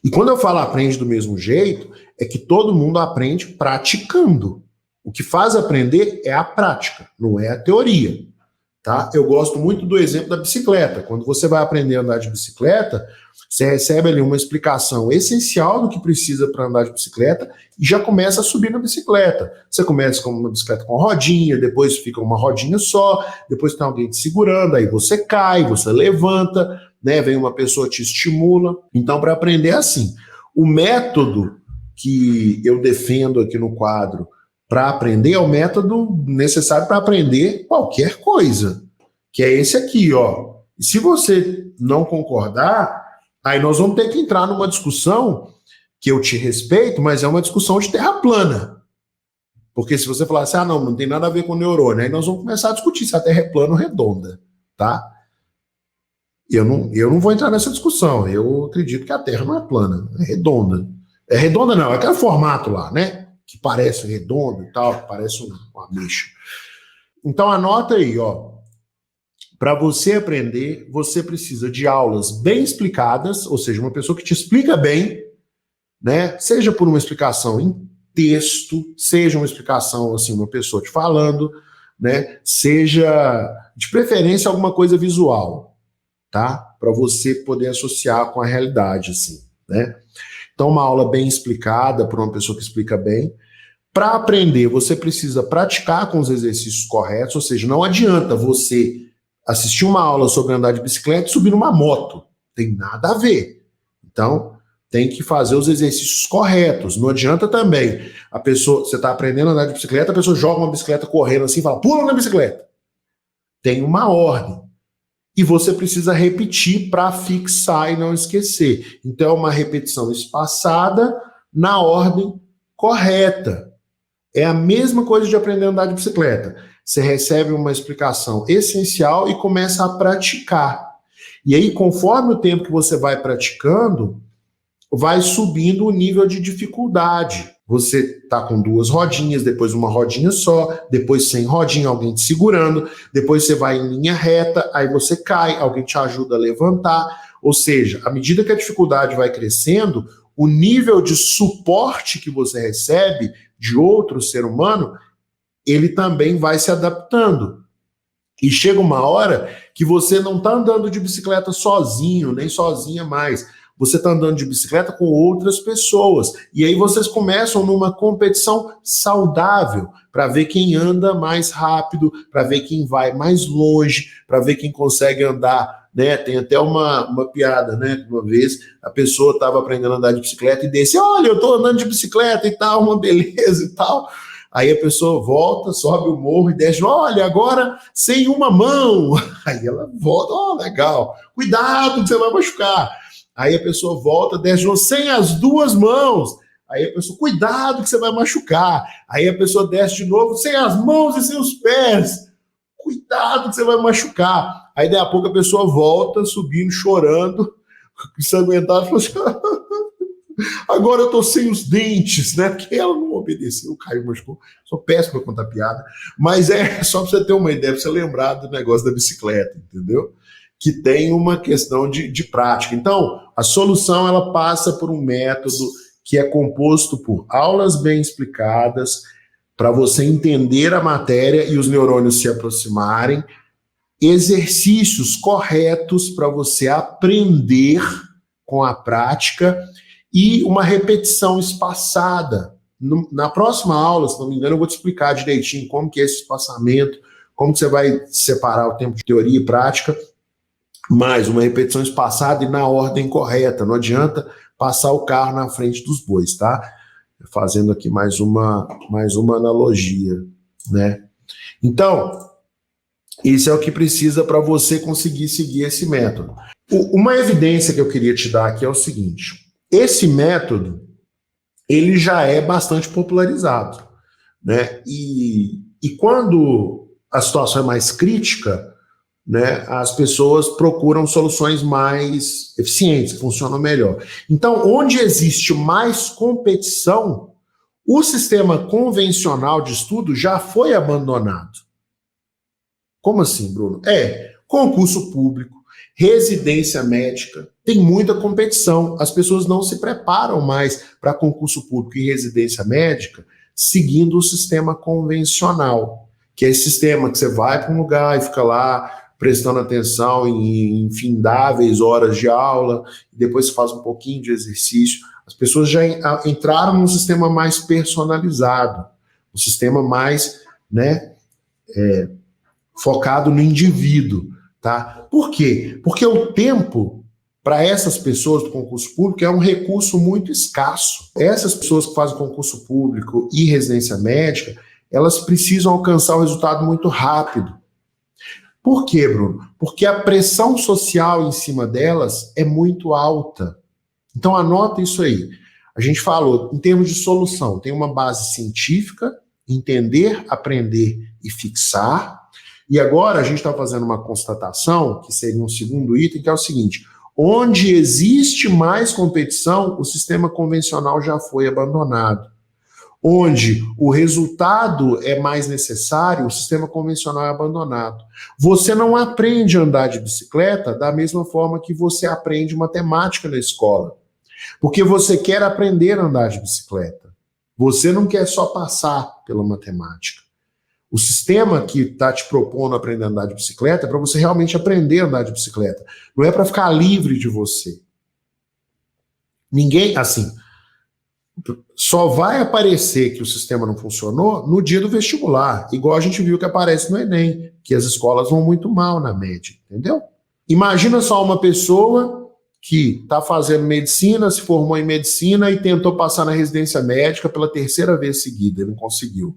E quando eu falo aprende do mesmo jeito, é que todo mundo aprende praticando. O que faz aprender é a prática, não é a teoria. Tá? Eu gosto muito do exemplo da bicicleta. Quando você vai aprender a andar de bicicleta, você recebe ali uma explicação essencial do que precisa para andar de bicicleta e já começa a subir na bicicleta. Você começa com uma bicicleta com rodinha, depois fica uma rodinha só, depois tem alguém te segurando, aí você cai, você levanta, né? Vem uma pessoa te estimula. Então, para aprender é assim. O método que eu defendo aqui no quadro para aprender é o método necessário para aprender qualquer coisa, que é esse aqui, ó. E se você não concordar, aí nós vamos ter que entrar numa discussão que eu te respeito, mas é uma discussão de terra plana. Porque se você falar assim, não tem nada a ver com neurônio, aí nós vamos começar a discutir se a Terra é plana ou redonda, tá? Eu não vou entrar nessa discussão. Eu acredito que a Terra não é plana, é redonda. É redonda não, é aquele formato lá, né? Que parece redondo e tal, que parece uma ameixa. Então anota aí, ó. Para você aprender, você precisa de aulas bem explicadas, ou seja, uma pessoa que te explica bem, né? Seja por uma explicação em texto, seja uma explicação, assim, uma pessoa te falando, né? Seja, de preferência, alguma coisa visual, tá? Para você poder associar com a realidade, assim, né? Então, uma aula bem explicada por uma pessoa que explica bem. Para aprender, você precisa praticar com os exercícios corretos, ou seja, não adianta você assistir uma aula sobre andar de bicicleta e subir numa moto. Tem nada a ver. Então, tem que fazer os exercícios corretos. Não adianta também a pessoa, você está aprendendo a andar de bicicleta, a pessoa joga uma bicicleta correndo assim e fala, pula na bicicleta. Tem uma ordem. E você precisa repetir para fixar e não esquecer. Então, é uma repetição espaçada na ordem correta. É a mesma coisa de aprender a andar de bicicleta. Você recebe uma explicação essencial e começa a praticar. E aí, conforme o tempo que você vai praticando, vai subindo o nível de dificuldade. Você está com 2 rodinhas, depois uma rodinha só, depois sem rodinha, alguém te segurando, depois você vai em linha reta, aí você cai, alguém te ajuda a levantar. Ou seja, à medida que a dificuldade vai crescendo, o nível de suporte que você recebe de outro ser humano, ele também vai se adaptando. E chega uma hora que você não está andando de bicicleta sozinho, nem sozinha mais. Você está andando de bicicleta com outras pessoas. E aí vocês começam numa competição saudável, para ver quem anda mais rápido, para ver quem vai mais longe, para ver quem consegue andar, né? Tem até uma piada, né? Uma vez a pessoa estava aprendendo a andar de bicicleta e disse, olha, eu estou andando de bicicleta e tal, uma beleza e tal. Aí a pessoa volta, sobe o morro e desce, olha, agora sem uma mão. Aí ela volta, legal, cuidado que você vai machucar. Aí a pessoa volta, desce sem as duas mãos. Aí a pessoa, cuidado que você vai machucar. Aí a pessoa desce de novo, sem as mãos e sem os pés. Cuidado que você vai machucar. Aí daí a pouco a pessoa volta, subindo, chorando, ensanguentada, falou assim, agora eu tô sem os dentes, né? Porque ela não obedeceu, caiu, machucou. Sou péssimo para contar piada. Mas é só para você ter uma ideia, para você lembrar do negócio da bicicleta, entendeu? Que tem uma questão de prática. Então, a solução ela passa por um método que é composto por aulas bem explicadas, para você entender a matéria e os neurônios se aproximarem, exercícios corretos para você aprender com a prática e uma repetição espaçada. Na próxima aula, se não me engano, eu vou te explicar direitinho como que é esse espaçamento, como que você vai separar o tempo de teoria e prática, mas uma repetição espaçada e na ordem correta. Não adianta passar o carro na frente dos bois, tá? Fazendo aqui mais uma analogia, né? Então, isso é o que precisa para você conseguir seguir esse método. Uma evidência que eu queria te dar aqui é o seguinte: esse método, ele já é bastante popularizado, né? E quando a situação é mais crítica, né, as pessoas procuram soluções mais eficientes, que funcionam melhor. Então, onde existe mais competição, o sistema convencional de estudo já foi abandonado. Como assim, Bruno? Concurso público, residência médica, tem muita competição. As pessoas não se preparam mais para concurso público e residência médica seguindo o sistema convencional, que é esse sistema que você vai para um lugar e fica lá prestando atenção em infindáveis horas de aula, e depois faz um pouquinho de exercício. As pessoas já entraram num sistema mais personalizado, um sistema mais, né, focado no indivíduo, tá? Por quê? Porque o tempo para essas pessoas do concurso público é um recurso muito escasso. Essas pessoas que fazem concurso público e residência médica, elas precisam alcançar o resultado muito rápido. Por quê, Bruno? Porque a pressão social em cima delas é muito alta. Então anota isso aí. A gente falou, em termos de solução, tem uma base científica, entender, aprender e fixar. E agora a gente está fazendo uma constatação, que seria um segundo item, que é o seguinte: onde existe mais competição, o sistema convencional já foi abandonado. Onde o resultado é mais necessário, o sistema convencional é abandonado. Você não aprende a andar de bicicleta da mesma forma que você aprende matemática na escola. Porque você quer aprender a andar de bicicleta. Você não quer só passar pela matemática. O sistema que está te propondo aprender a andar de bicicleta é para você realmente aprender a andar de bicicleta. Não é para ficar livre de você. Ninguém, assim, só vai aparecer que o sistema não funcionou no dia do vestibular, igual a gente viu que aparece no Enem, que as escolas vão muito mal na média, entendeu? Imagina só uma pessoa que está fazendo medicina, se formou em medicina e tentou passar na residência médica pela terceira vez seguida, e não conseguiu.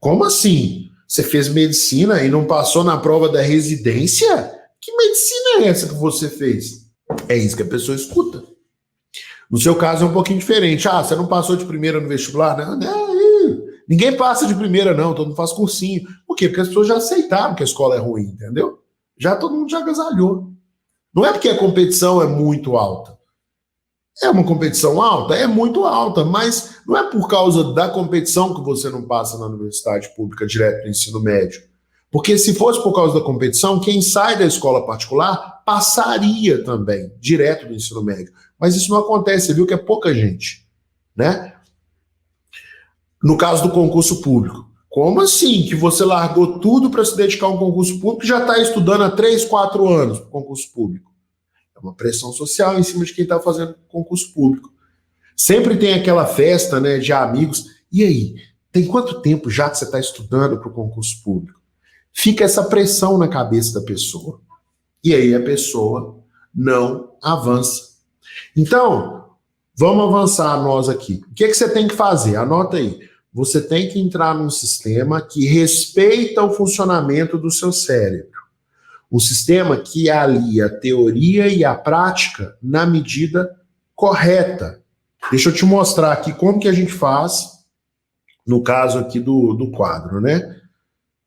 Como assim? Você fez medicina e não passou na prova da residência? Que medicina é essa que você fez? É isso que a pessoa escuta. No seu caso é um pouquinho diferente. Você não passou de primeira no vestibular? Não, ninguém passa de primeira não, todo mundo faz cursinho. Por quê? Porque as pessoas já aceitaram que a escola é ruim, entendeu? Todo mundo já agasalhou. Não é porque a competição é muito alta. É uma competição alta? É muito alta, mas não é por causa da competição que você não passa na universidade pública direto no ensino médio. Porque se fosse por causa da competição, quem sai da escola particular passaria também, direto do ensino médio. Mas isso não acontece, você viu que é pouca gente, né? No caso do concurso público, Como assim que você largou tudo para se dedicar a um concurso público e já está estudando há 3, 4 anos para concurso público? É uma pressão social em cima de quem está fazendo concurso público. Sempre tem aquela festa, né, de amigos. E aí, tem quanto tempo já que você está estudando para o concurso público? Fica essa pressão na cabeça da pessoa. E aí a pessoa não avança. Então, vamos avançar nós aqui. O que você tem que fazer? Anota aí. Você tem que entrar num sistema que respeita o funcionamento do seu cérebro. Um sistema que alia a teoria e a prática na medida correta. Deixa eu te mostrar aqui como que a gente faz, no caso aqui do quadro, né?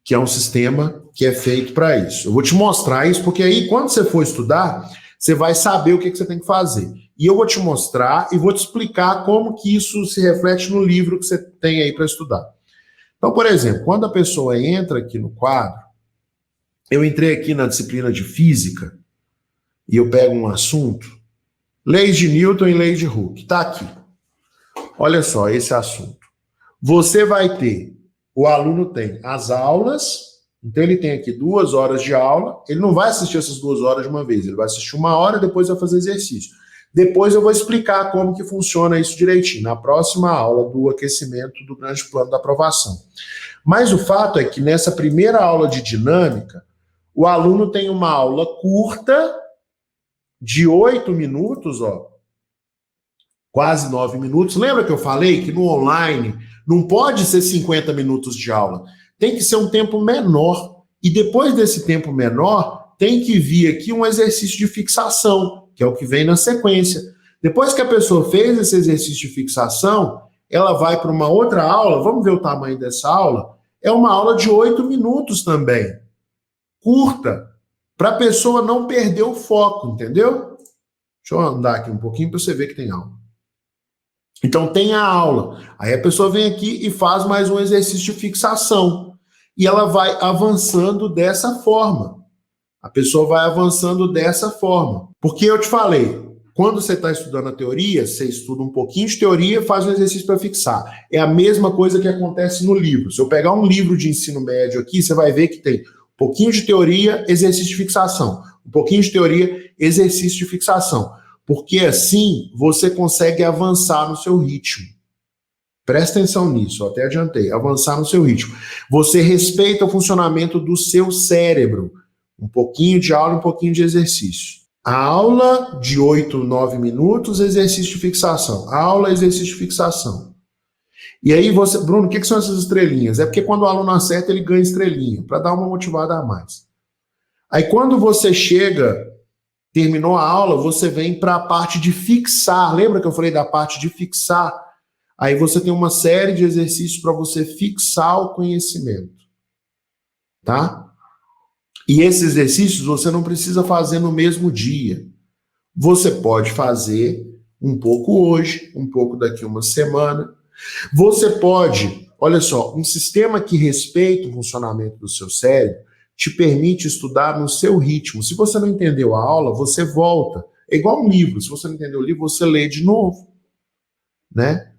Que é um sistema que é feito para isso. Eu vou te mostrar isso, porque aí, quando você for estudar, você vai saber o que você tem que fazer. E eu vou te mostrar e vou te explicar como que isso se reflete no livro que você tem aí para estudar. Então, por exemplo, quando a pessoa entra aqui no quadro, eu entrei aqui na disciplina de física e eu pego um assunto, leis de Newton e leis de Hooke, está aqui. Olha só esse assunto. Você vai ter, o aluno tem as aulas, então ele tem aqui 2 horas de aula, ele não vai assistir essas 2 horas de uma vez, ele vai assistir 1 hora, depois vai fazer exercício. Depois eu vou explicar como que funciona isso direitinho, na próxima aula do aquecimento do grande plano da aprovação. Mas o fato é que nessa primeira aula de dinâmica, o aluno tem uma aula curta, de 8 minutos, ó, quase 9 minutos. Lembra que eu falei que no online não pode ser 50 minutos de aula, tem que ser um tempo menor. E depois desse tempo menor, tem que vir aqui um exercício de fixação, que é o que vem na sequência. Depois que a pessoa fez esse exercício de fixação, ela vai para uma outra aula, vamos ver o tamanho dessa aula, é uma aula de 8 minutos também, curta, para a pessoa não perder o foco, entendeu? Deixa eu andar aqui um pouquinho para você ver que tem aula. Então tem a aula, aí a pessoa vem aqui e faz mais um exercício de fixação, e ela vai avançando dessa forma. A pessoa vai avançando dessa forma. Porque eu te falei, quando você está estudando a teoria, você estuda um pouquinho de teoria e faz um exercício para fixar. É a mesma coisa que acontece no livro. Se eu pegar um livro de ensino médio aqui, você vai ver que tem um pouquinho de teoria, exercício de fixação. Um pouquinho de teoria, exercício de fixação. Porque assim você consegue avançar no seu ritmo. Presta atenção nisso, eu até adiantei. Avançar no seu ritmo. Você respeita o funcionamento do seu cérebro. Um pouquinho de aula, um pouquinho de exercício. A aula de 8, 9 minutos, exercício de fixação. Aula, exercício de fixação. E aí você, Bruno, o que são essas estrelinhas? É porque quando o aluno acerta, ele ganha estrelinha, para dar uma motivada a mais. Aí quando você chega, terminou a aula, você vem para a parte de fixar. Lembra que eu falei da parte de fixar? Aí você tem uma série de exercícios para você fixar o conhecimento. Tá? E esses exercícios você não precisa fazer no mesmo dia. Você pode fazer um pouco hoje, um pouco daqui a uma semana. Você pode, olha só, um sistema que respeita o funcionamento do seu cérebro te permite estudar no seu ritmo. Se você não entendeu a aula, você volta. É igual um livro. Se você não entendeu o livro, você lê de novo. Né?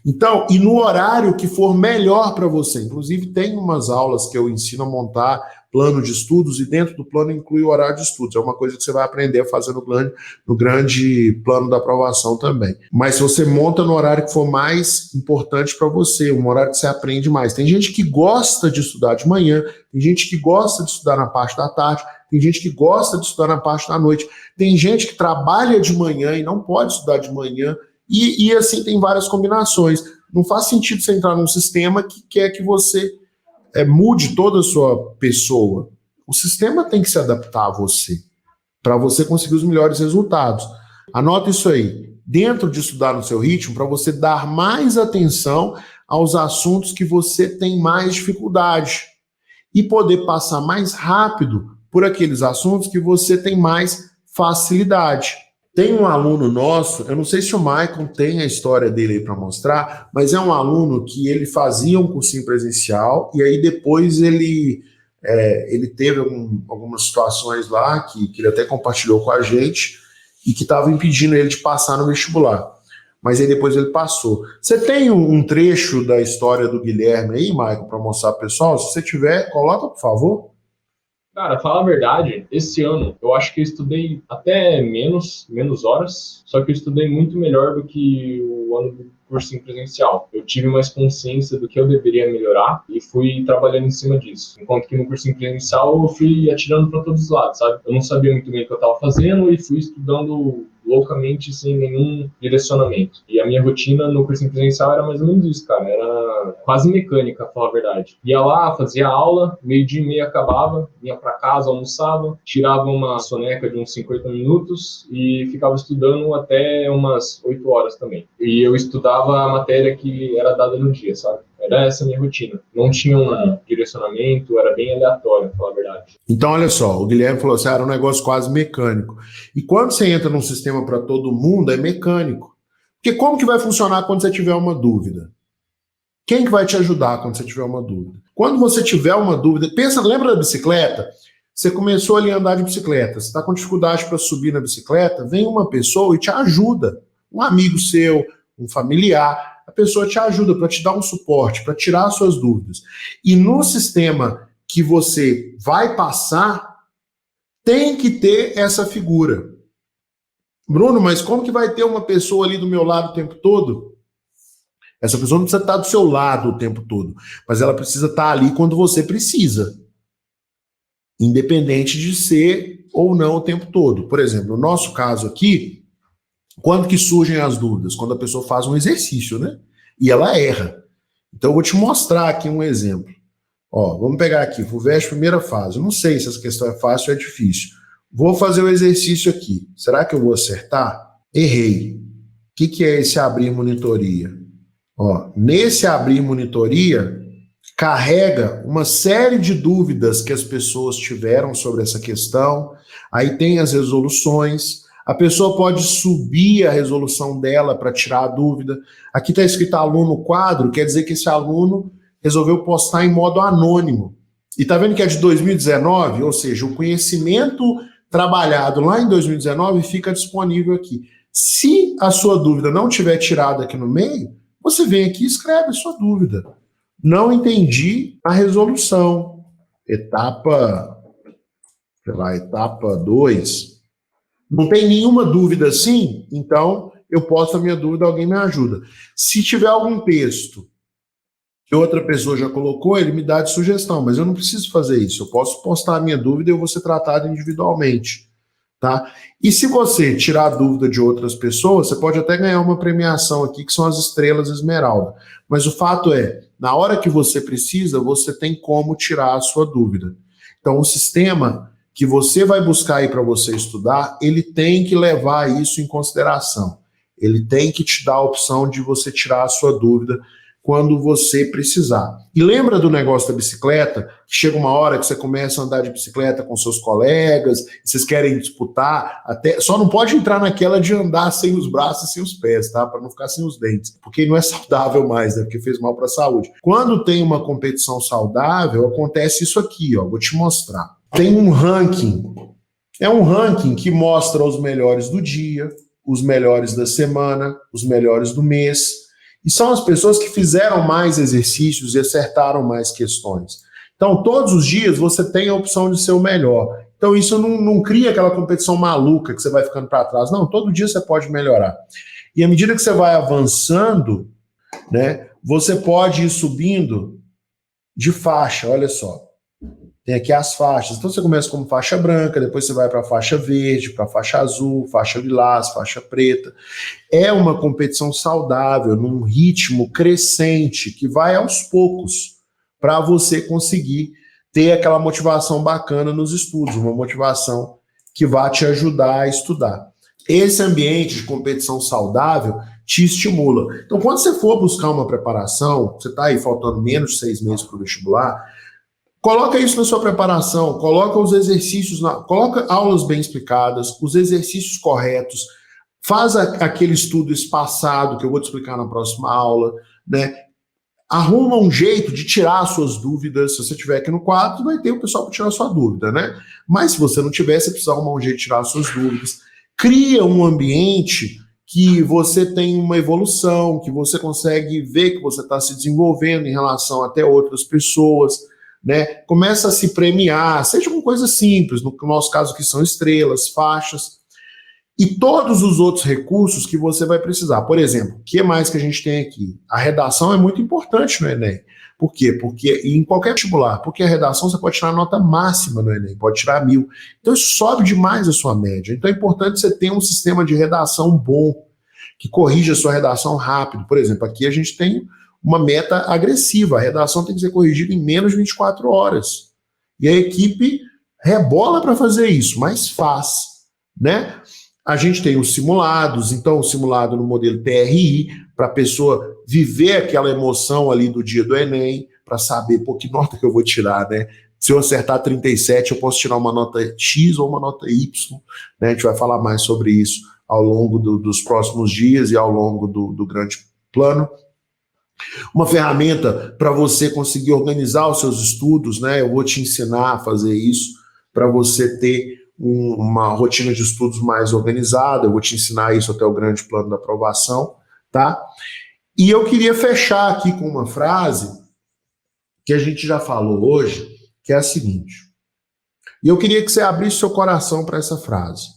Então, e no horário que for melhor para você. Inclusive, tem umas aulas que eu ensino a montar plano de estudos e dentro do plano inclui o horário de estudos. É uma coisa que você vai aprender a fazer no grande plano da aprovação também. Mas se você monta no horário que for mais importante para você, um horário que você aprende mais. Tem gente que gosta de estudar de manhã, tem gente que gosta de estudar na parte da tarde, tem gente que gosta de estudar na parte da noite, tem gente que trabalha de manhã e não pode estudar de manhã, e assim tem várias combinações. Não faz sentido você entrar num sistema que quer que você mude toda a sua pessoa. O sistema tem que se adaptar a você, para você conseguir os melhores resultados. Anota isso aí. Dentro de estudar no seu ritmo, para você dar mais atenção aos assuntos que você tem mais dificuldade e poder passar mais rápido por aqueles assuntos que você tem mais facilidade. Tem um aluno nosso, eu não sei se o Michael tem a história dele aí para mostrar, mas é um aluno que ele fazia um cursinho presencial e aí depois ele teve algumas situações lá que ele até compartilhou com a gente e que estava impedindo ele de passar no vestibular. mas aí depois ele passou. Você tem um trecho da história do Guilherme aí, Michael, para mostrar pro pessoal? Se você tiver, coloca, por favor. Cara, falar a verdade, esse ano eu acho que eu estudei até menos horas, só que eu estudei muito melhor do que o ano do cursinho presencial. Eu tive mais consciência do que eu deveria melhorar e fui trabalhando em cima disso. Enquanto que no cursinho presencial eu fui atirando para todos os lados, sabe? Eu não sabia muito bem o que eu estava fazendo e fui estudando loucamente sem nenhum direcionamento. E a minha rotina no cursinho presencial era mais ou menos isso, cara. Era quase mecânica, pra falar a verdade. Ia lá, fazia aula, meio-dia e meia acabava, ia para casa, almoçava, tirava uma soneca de uns 50 minutos e ficava estudando até umas 8 horas também. E eu estudava a matéria que era dada no dia, sabe? Era essa a minha rotina. Não tinha um direcionamento, era bem aleatório, pra falar a verdade. Então, olha só, o Guilherme falou assim, era um negócio quase mecânico. E quando você entra num sistema para todo mundo, é mecânico. Porque como que vai funcionar quando você tiver uma dúvida? Quem que vai te ajudar quando você tiver uma dúvida? Quando você tiver uma dúvida, pensa, lembra da bicicleta? Você começou ali a andar de bicicleta, você está com dificuldade para subir na bicicleta, vem uma pessoa e te ajuda. Um amigo seu, um familiar, a pessoa te ajuda para te dar um suporte, para tirar as suas dúvidas. E no sistema que você vai passar, tem que ter essa figura. Bruno, mas como que vai ter uma pessoa ali do meu lado o tempo todo? Essa pessoa não precisa estar do seu lado o tempo todo, mas ela precisa estar ali quando você precisa, independente de ser ou não o tempo todo. Por exemplo, no nosso caso aqui, quando que surgem as dúvidas? Quando a pessoa faz um exercício, né? E ela erra. Então eu vou te mostrar aqui um exemplo. Ó, vamos pegar aqui, FUVEST primeira fase. Eu não sei se essa questão é fácil ou é difícil. Vou fazer o exercício aqui. Será que eu vou acertar? Errei. O que é esse abrir monitoria? Ó, nesse abrir monitoria, carrega uma série de dúvidas que as pessoas tiveram sobre essa questão. Aí tem as resoluções. A pessoa pode subir a resolução dela para tirar a dúvida. Aqui está escrito aluno quadro, quer dizer que esse aluno resolveu postar em modo anônimo. E tá vendo que é de 2019? Ou seja, o conhecimento trabalhado lá em 2019 fica disponível aqui. Se a sua dúvida não tiver tirada aqui no meio, você vem aqui e escreve a sua dúvida. Não entendi a resolução. Etapa, sei lá, etapa 2. Não tem nenhuma dúvida assim? Então, eu posto a minha dúvida, alguém me ajuda. Se tiver algum texto que outra pessoa já colocou, ele me dá de sugestão, mas eu não preciso fazer isso. Eu posso postar a minha dúvida e eu vou ser tratado individualmente, tá? E se você tirar a dúvida de outras pessoas, você pode até ganhar uma premiação aqui, que são as estrelas esmeralda. Mas o fato é, na hora que você precisa, você tem como tirar a sua dúvida. Então, o sistema que você vai buscar aí para você estudar, ele tem que levar isso em consideração. Ele tem que te dar a opção de você tirar a sua dúvida quando você precisar. E lembra do negócio da bicicleta? Que chega uma hora que você começa a andar de bicicleta com seus colegas, vocês querem disputar, até só não pode entrar naquela de andar sem os braços e sem os pés, tá? Para não ficar sem os dentes, porque não é saudável mais, né? Porque fez mal para a saúde. Quando tem uma competição saudável, acontece isso aqui, ó. Vou te mostrar. Tem um ranking. É um ranking que mostra os melhores do dia, os melhores da semana, os melhores do mês. E são as pessoas que fizeram mais exercícios e acertaram mais questões. Então, todos os dias você tem a opção de ser o melhor. Então, isso não cria aquela competição maluca que você vai ficando para trás. Não, todo dia você pode melhorar. E à medida que você vai avançando, né, você pode ir subindo de faixa, olha só. Tem aqui as faixas. Então você começa como faixa branca, depois você vai para a faixa verde, para a faixa azul, faixa lilás, faixa preta. É uma competição saudável, num ritmo crescente, que vai aos poucos, para você conseguir ter aquela motivação bacana nos estudos, uma motivação que vai te ajudar a estudar. Esse ambiente de competição saudável te estimula. Então, quando você for buscar uma preparação, você está aí faltando menos de 6 meses para o vestibular, coloca isso na sua preparação, coloca os exercícios, coloca aulas bem explicadas, os exercícios corretos, faz aquele estudo espaçado que eu vou te explicar na próxima aula, né? Arruma um jeito de tirar as suas dúvidas. Se você estiver aqui no quadro, vai ter o pessoal para tirar a sua dúvida, né? Mas se você não tiver, você precisa arrumar um jeito de tirar as suas dúvidas. Cria um ambiente que você tem uma evolução, que você consegue ver que você está se desenvolvendo em relação até outras pessoas, né? Começa a se premiar, seja com coisas simples, no nosso caso que são estrelas, faixas, e todos os outros recursos que você vai precisar. Por exemplo, o que mais que a gente tem aqui? A redação é muito importante no Enem. Por quê? Porque em qualquer vestibular, porque a redação você pode tirar nota máxima no Enem, pode tirar 1000. Então isso sobe demais a sua média. Então é importante você ter um sistema de redação bom, que corrija a sua redação rápido. Por exemplo, aqui a gente tem uma meta agressiva, a redação tem que ser corrigida em menos de 24 horas. E a equipe rebola para fazer isso, mas faz, né? A gente tem os simulados, então o simulado no modelo TRI, para a pessoa viver aquela emoção ali do dia do Enem, para saber, pô, que nota que eu vou tirar, né? Se eu acertar 37, eu posso tirar uma nota X ou uma nota Y, né? A gente vai falar mais sobre isso ao longo dos próximos dias e ao longo do grande plano. Uma ferramenta para você conseguir organizar os seus estudos, né? Eu vou te ensinar a fazer isso, para você ter uma rotina de estudos mais organizada. Eu vou te ensinar isso até o grande plano da aprovação, tá? E eu queria fechar aqui com uma frase que a gente já falou hoje, que é a seguinte. E eu queria que você abrisse seu coração para essa frase.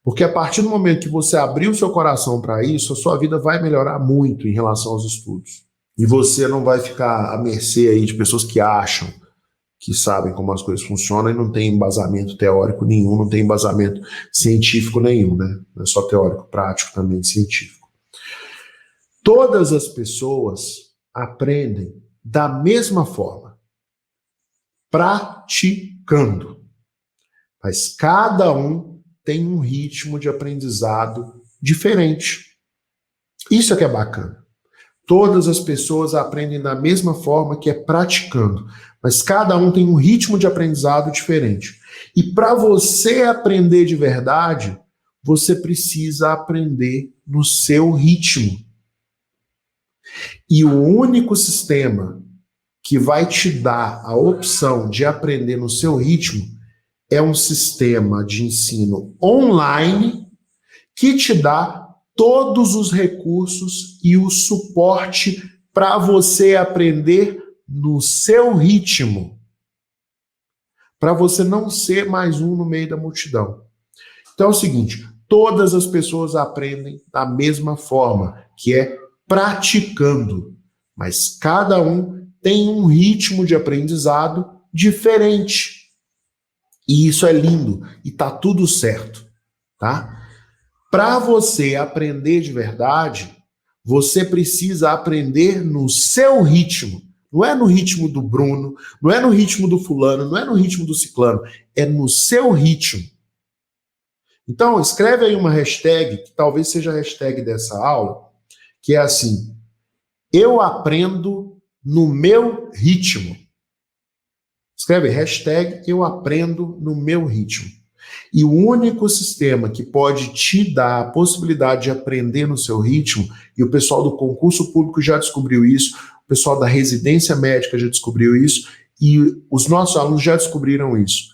Porque a partir do momento que você abrir o seu coração para isso, a sua vida vai melhorar muito em relação aos estudos. E você não vai ficar à mercê aí de pessoas que acham que sabem como as coisas funcionam e não tem embasamento teórico nenhum, não tem embasamento científico nenhum, né? Não é só teórico, prático também, científico. Todas as pessoas aprendem da mesma forma, praticando. Mas cada um tem um ritmo de aprendizado diferente. Isso é que é bacana. Todas as pessoas aprendem da mesma forma, que é praticando. Mas cada um tem um ritmo de aprendizado diferente. E para você aprender de verdade, você precisa aprender no seu ritmo. E o único sistema que vai te dar a opção de aprender no seu ritmo é um sistema de ensino online que te dá todos os recursos e o suporte para você aprender no seu ritmo, para você não ser mais um no meio da multidão. Então é o seguinte, todas as pessoas aprendem da mesma forma, que é praticando, mas cada um tem um ritmo de aprendizado diferente. E isso é lindo, e tá tudo certo, tá? Para você aprender de verdade, você precisa aprender no seu ritmo. Não é no ritmo do Bruno, não é no ritmo do fulano, não é no ritmo do ciclano, é no seu ritmo. Então, escreve aí uma hashtag, que talvez seja a hashtag dessa aula, que é assim, eu aprendo no meu ritmo. Escreve hashtag, eu aprendo no meu ritmo. E o único sistema que pode te dar a possibilidade de aprender no seu ritmo, e o pessoal do concurso público já descobriu isso, o pessoal da residência médica já descobriu isso, e os nossos alunos já descobriram isso.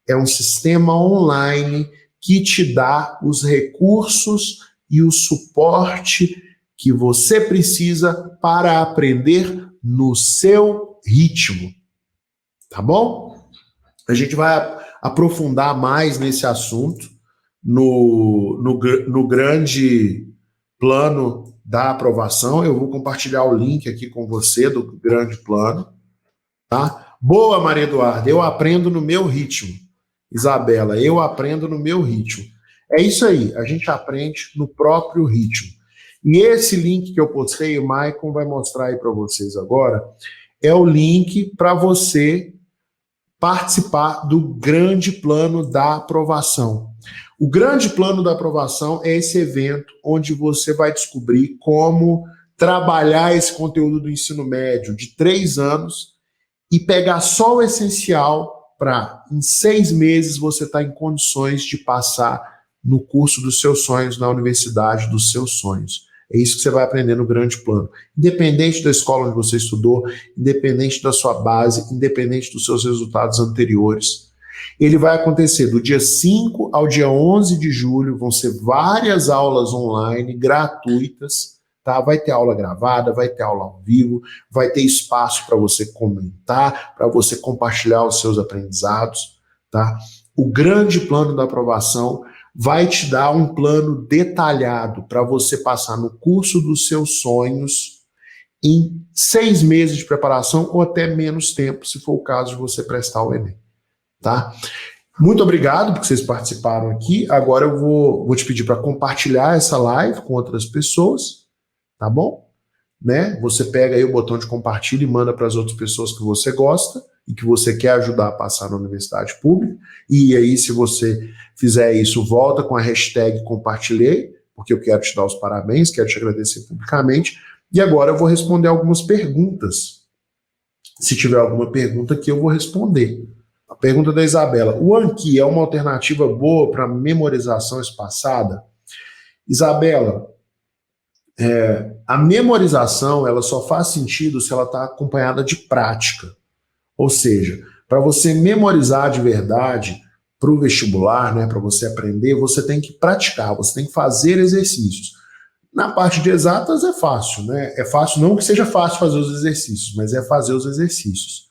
É um sistema online que te dá os recursos e o suporte que você precisa para aprender no seu ritmo. Tá bom? A gente vai aprofundar mais nesse assunto no grande plano da aprovação. Eu vou compartilhar o link aqui com você do grande plano. Tá? Boa, Maria Eduarda, eu aprendo no meu ritmo. Isabela, eu aprendo no meu ritmo. É isso aí, a gente aprende no próprio ritmo. E esse link que eu postei, o Maicon vai mostrar aí para vocês agora, é o link para você participar do grande plano da aprovação. O grande plano da aprovação é esse evento onde você vai descobrir como trabalhar esse conteúdo do ensino médio de 3 anos e pegar só o essencial para, em 6 meses, você estar em condições de passar no curso dos seus sonhos, na universidade dos seus sonhos. É isso que você vai aprender no grande plano. Independente da escola onde você estudou, independente da sua base, independente dos seus resultados anteriores. Ele vai acontecer do dia 5 ao dia 11 de julho, vão ser várias aulas online, gratuitas, tá? Vai ter aula gravada, vai ter aula ao vivo, vai ter espaço para você comentar, para você compartilhar os seus aprendizados, tá? O grande plano da aprovação vai te dar um plano detalhado para você passar no curso dos seus sonhos em 6 meses de preparação ou até menos tempo, se for o caso de você prestar o Enem, tá? Muito obrigado porque vocês participaram aqui. Agora eu vou te pedir para compartilhar essa live com outras pessoas, tá bom? Né? Você pega aí o botão de compartilha e manda para as outras pessoas que você gosta e que você quer ajudar a passar na universidade pública. E aí, se você fizer isso, volta com a hashtag compartilhei, porque eu quero te dar os parabéns, quero te agradecer publicamente. E agora eu vou responder algumas perguntas. Se tiver alguma pergunta aqui, eu vou responder. A pergunta da Isabela: o Anki é uma alternativa boa para memorização espaçada? Isabela, a memorização ela só faz sentido se ela está acompanhada de prática. Ou seja, para você memorizar de verdade para o vestibular, né, para você aprender, você tem que praticar, você tem que fazer exercícios. Na parte de exatas é fácil, né? É fácil, não que seja fácil fazer os exercícios, mas é fazer os exercícios,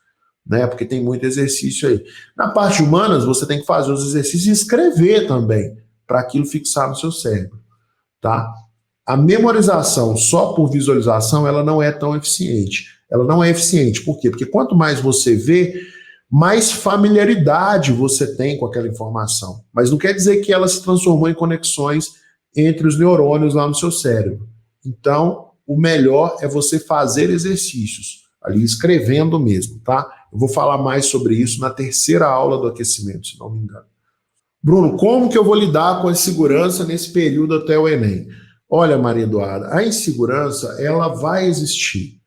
né? Porque tem muito exercício aí. Na parte de humanas, você tem que fazer os exercícios e escrever também, para aquilo fixar no seu cérebro, tá? A memorização só por visualização, ela não é tão eficiente. Ela não é eficiente, por quê? Porque quanto mais você vê, mais familiaridade você tem com aquela informação. Mas não quer dizer que ela se transformou em conexões entre os neurônios lá no seu cérebro. Então, o melhor é você fazer exercícios, ali escrevendo mesmo, tá? Eu vou falar mais sobre isso na terceira aula do aquecimento, se não me engano. Bruno, como que eu vou lidar com a insegurança nesse período até o Enem? Olha, Maria Eduarda, a insegurança, ela vai existir.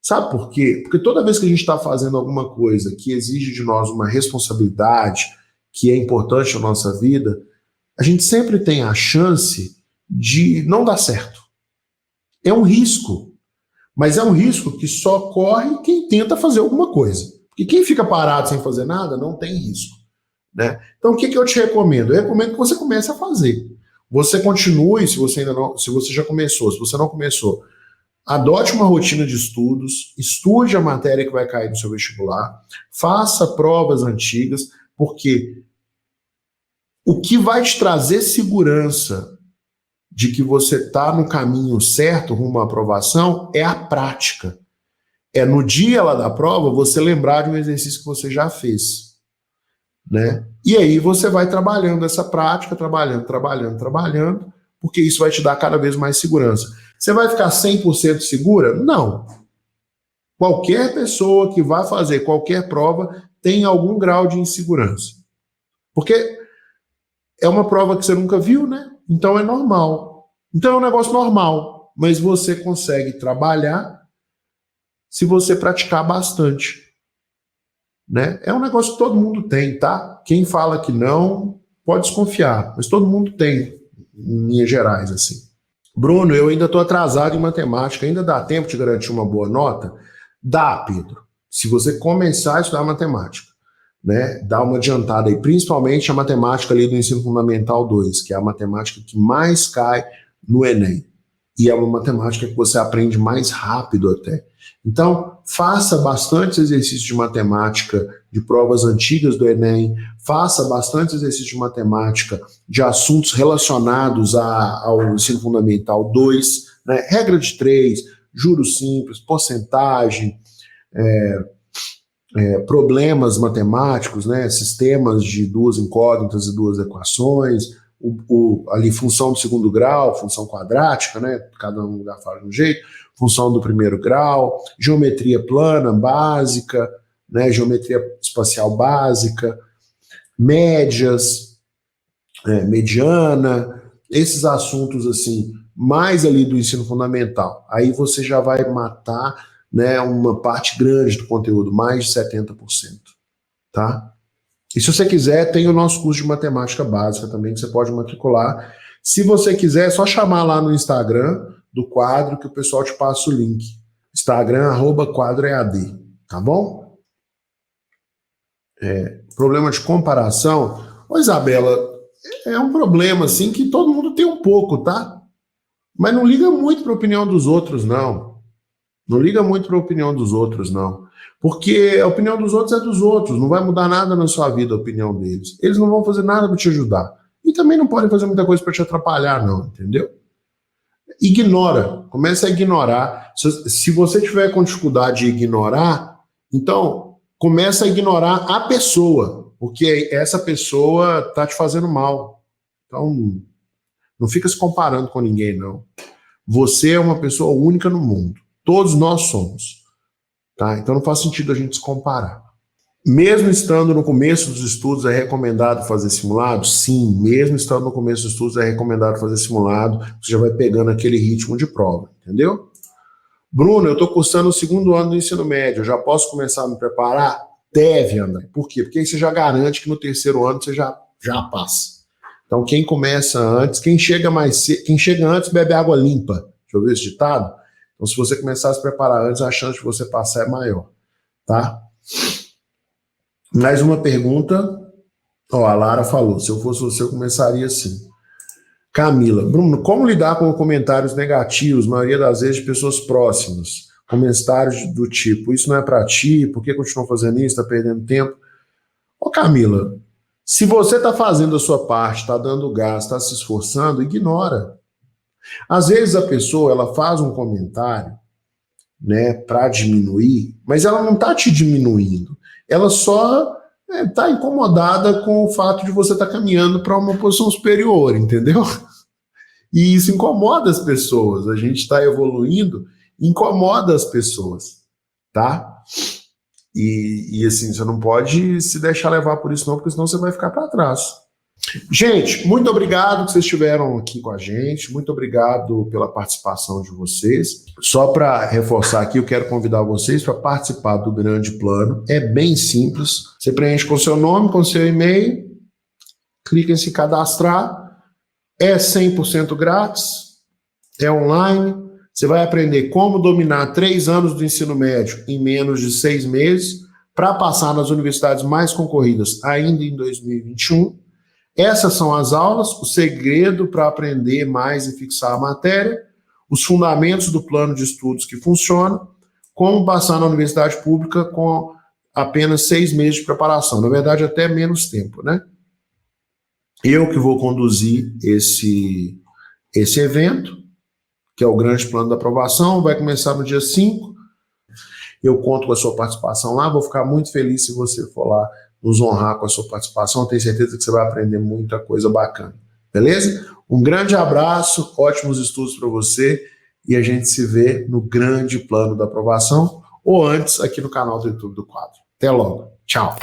Sabe por quê? Porque toda vez que a gente está fazendo alguma coisa que exige de nós uma responsabilidade, que é importante na nossa vida, a gente sempre tem a chance de não dar certo. É um risco, mas é um risco que só corre quem tenta fazer alguma coisa. Porque quem fica parado sem fazer nada não tem risco, né? Então o que eu te recomendo? Eu recomendo que você comece a fazer. Você continue, se você ainda não, se você já começou, se você não começou, adote uma rotina de estudos, estude a matéria que vai cair no seu vestibular, faça provas antigas, porque o que vai te trazer segurança de que você está no caminho certo rumo à aprovação é a prática. É no dia lá da prova você lembrar de um exercício que você já fez, né? E aí você vai trabalhando essa prática, trabalhando, porque isso vai te dar cada vez mais segurança. Você vai ficar 100% segura? Não. Qualquer pessoa que vai fazer qualquer prova tem algum grau de insegurança. Porque é uma prova que você nunca viu, né? Então é normal. Então é um negócio normal, mas você consegue trabalhar se você praticar bastante, né? É um negócio que todo mundo tem, tá? Quem fala que não, pode desconfiar, mas todo mundo tem, em linhas gerais, assim. Bruno, eu ainda estou atrasado em matemática, ainda dá tempo de garantir uma boa nota? Dá, Pedro. Se você começar a estudar matemática, né, dá uma adiantada aí, principalmente a matemática ali do ensino fundamental 2, que é a matemática que mais cai no Enem. E é uma matemática que você aprende mais rápido até. Então, faça bastante exercício de matemática de provas antigas do Enem, faça bastante exercício de matemática de assuntos relacionados ao ensino fundamental 2, né, regra de 3, juros simples, porcentagem, problemas matemáticos, né, sistemas de duas incógnitas e duas equações, ali função do segundo grau, função quadrática, né, cada um lugar fala de um jeito, função do primeiro grau, geometria plana básica, né, geometria espacial básica, médias, mediana, esses assuntos assim, mais ali do ensino fundamental. Aí você já vai matar, né, uma parte grande do conteúdo, mais de 70%, tá? E se você quiser, tem o nosso curso de matemática básica também, que você pode matricular. Se você quiser, é só chamar lá no Instagram do quadro que o pessoal te passa o link. Instagram, @quadroead, tá bom? problema de comparação, ô Isabela, é um problema assim que todo mundo tem um pouco, tá? Mas não liga muito para a opinião dos outros, não. Não liga muito para a opinião dos outros, não. Porque a opinião dos outros é dos outros, não vai mudar nada na sua vida a opinião deles. Eles não vão fazer nada para te ajudar. E também não podem fazer muita coisa para te atrapalhar, não, entendeu? Ignora, comece a ignorar. Se você tiver com dificuldade de ignorar, então comece a ignorar a pessoa, porque essa pessoa está te fazendo mal. Então, não fica se comparando com ninguém, não. Você é uma pessoa única no mundo. Todos nós somos. Tá? Então não faz sentido a gente se comparar. Mesmo estando no começo dos estudos, é recomendado fazer simulado? Sim, mesmo estando no começo dos estudos, é recomendado fazer simulado. Você já vai pegando aquele ritmo de prova, entendeu? Bruno, eu estou cursando o 2º ano do ensino médio, eu já posso começar a me preparar? Deve, André. Por quê? Porque aí você já garante que no 3º ano você já passa. Então quem começa antes, quem chega antes bebe água limpa. Deixa eu ver esse ditado? Então se você começar a se preparar antes, a chance de você passar é maior, tá? Mais uma pergunta. A Lara falou, se eu fosse você, eu começaria assim. Camila, Bruno, como lidar com comentários negativos, maioria das vezes de pessoas próximas? Comentários do tipo, isso não é pra ti, por que continua fazendo isso, tá perdendo tempo? Camila, se você tá fazendo a sua parte, tá dando gás, tá se esforçando, ignora. Às vezes a pessoa, ela faz um comentário, né, pra diminuir, mas ela não tá te diminuindo. Ela só está incomodada com o fato de você estar caminhando para uma posição superior, entendeu? E isso incomoda as pessoas. A gente está evoluindo, incomoda as pessoas, tá? E assim, você não pode se deixar levar por isso não, porque senão você vai ficar para trás. Gente, muito obrigado que vocês estiveram aqui com a gente, muito obrigado pela participação de vocês. Só para reforçar aqui, eu quero convidar vocês para participar do Grande Plano. É bem simples, você preenche com seu nome, com seu e-mail, clica em se cadastrar, é 100% grátis, é online, você vai aprender como dominar 3 anos do ensino médio em menos de 6 meses, para passar nas universidades mais concorridas ainda em 2021. Essas são as aulas, o segredo para aprender mais e fixar a matéria, os fundamentos do plano de estudos que funciona, como passar na universidade pública com apenas 6 meses de preparação, na verdade até menos tempo, né? Eu que vou conduzir esse evento, que é o Grande Plano da Aprovação, vai começar no dia 5, eu conto com a sua participação lá, vou ficar muito feliz se você for lá nos honrar com a sua participação, tenho certeza que você vai aprender muita coisa bacana, beleza? Um grande abraço, ótimos estudos para você e a gente se vê no Grande Plano da Aprovação ou antes aqui no canal do YouTube do Quadro. Até logo, tchau!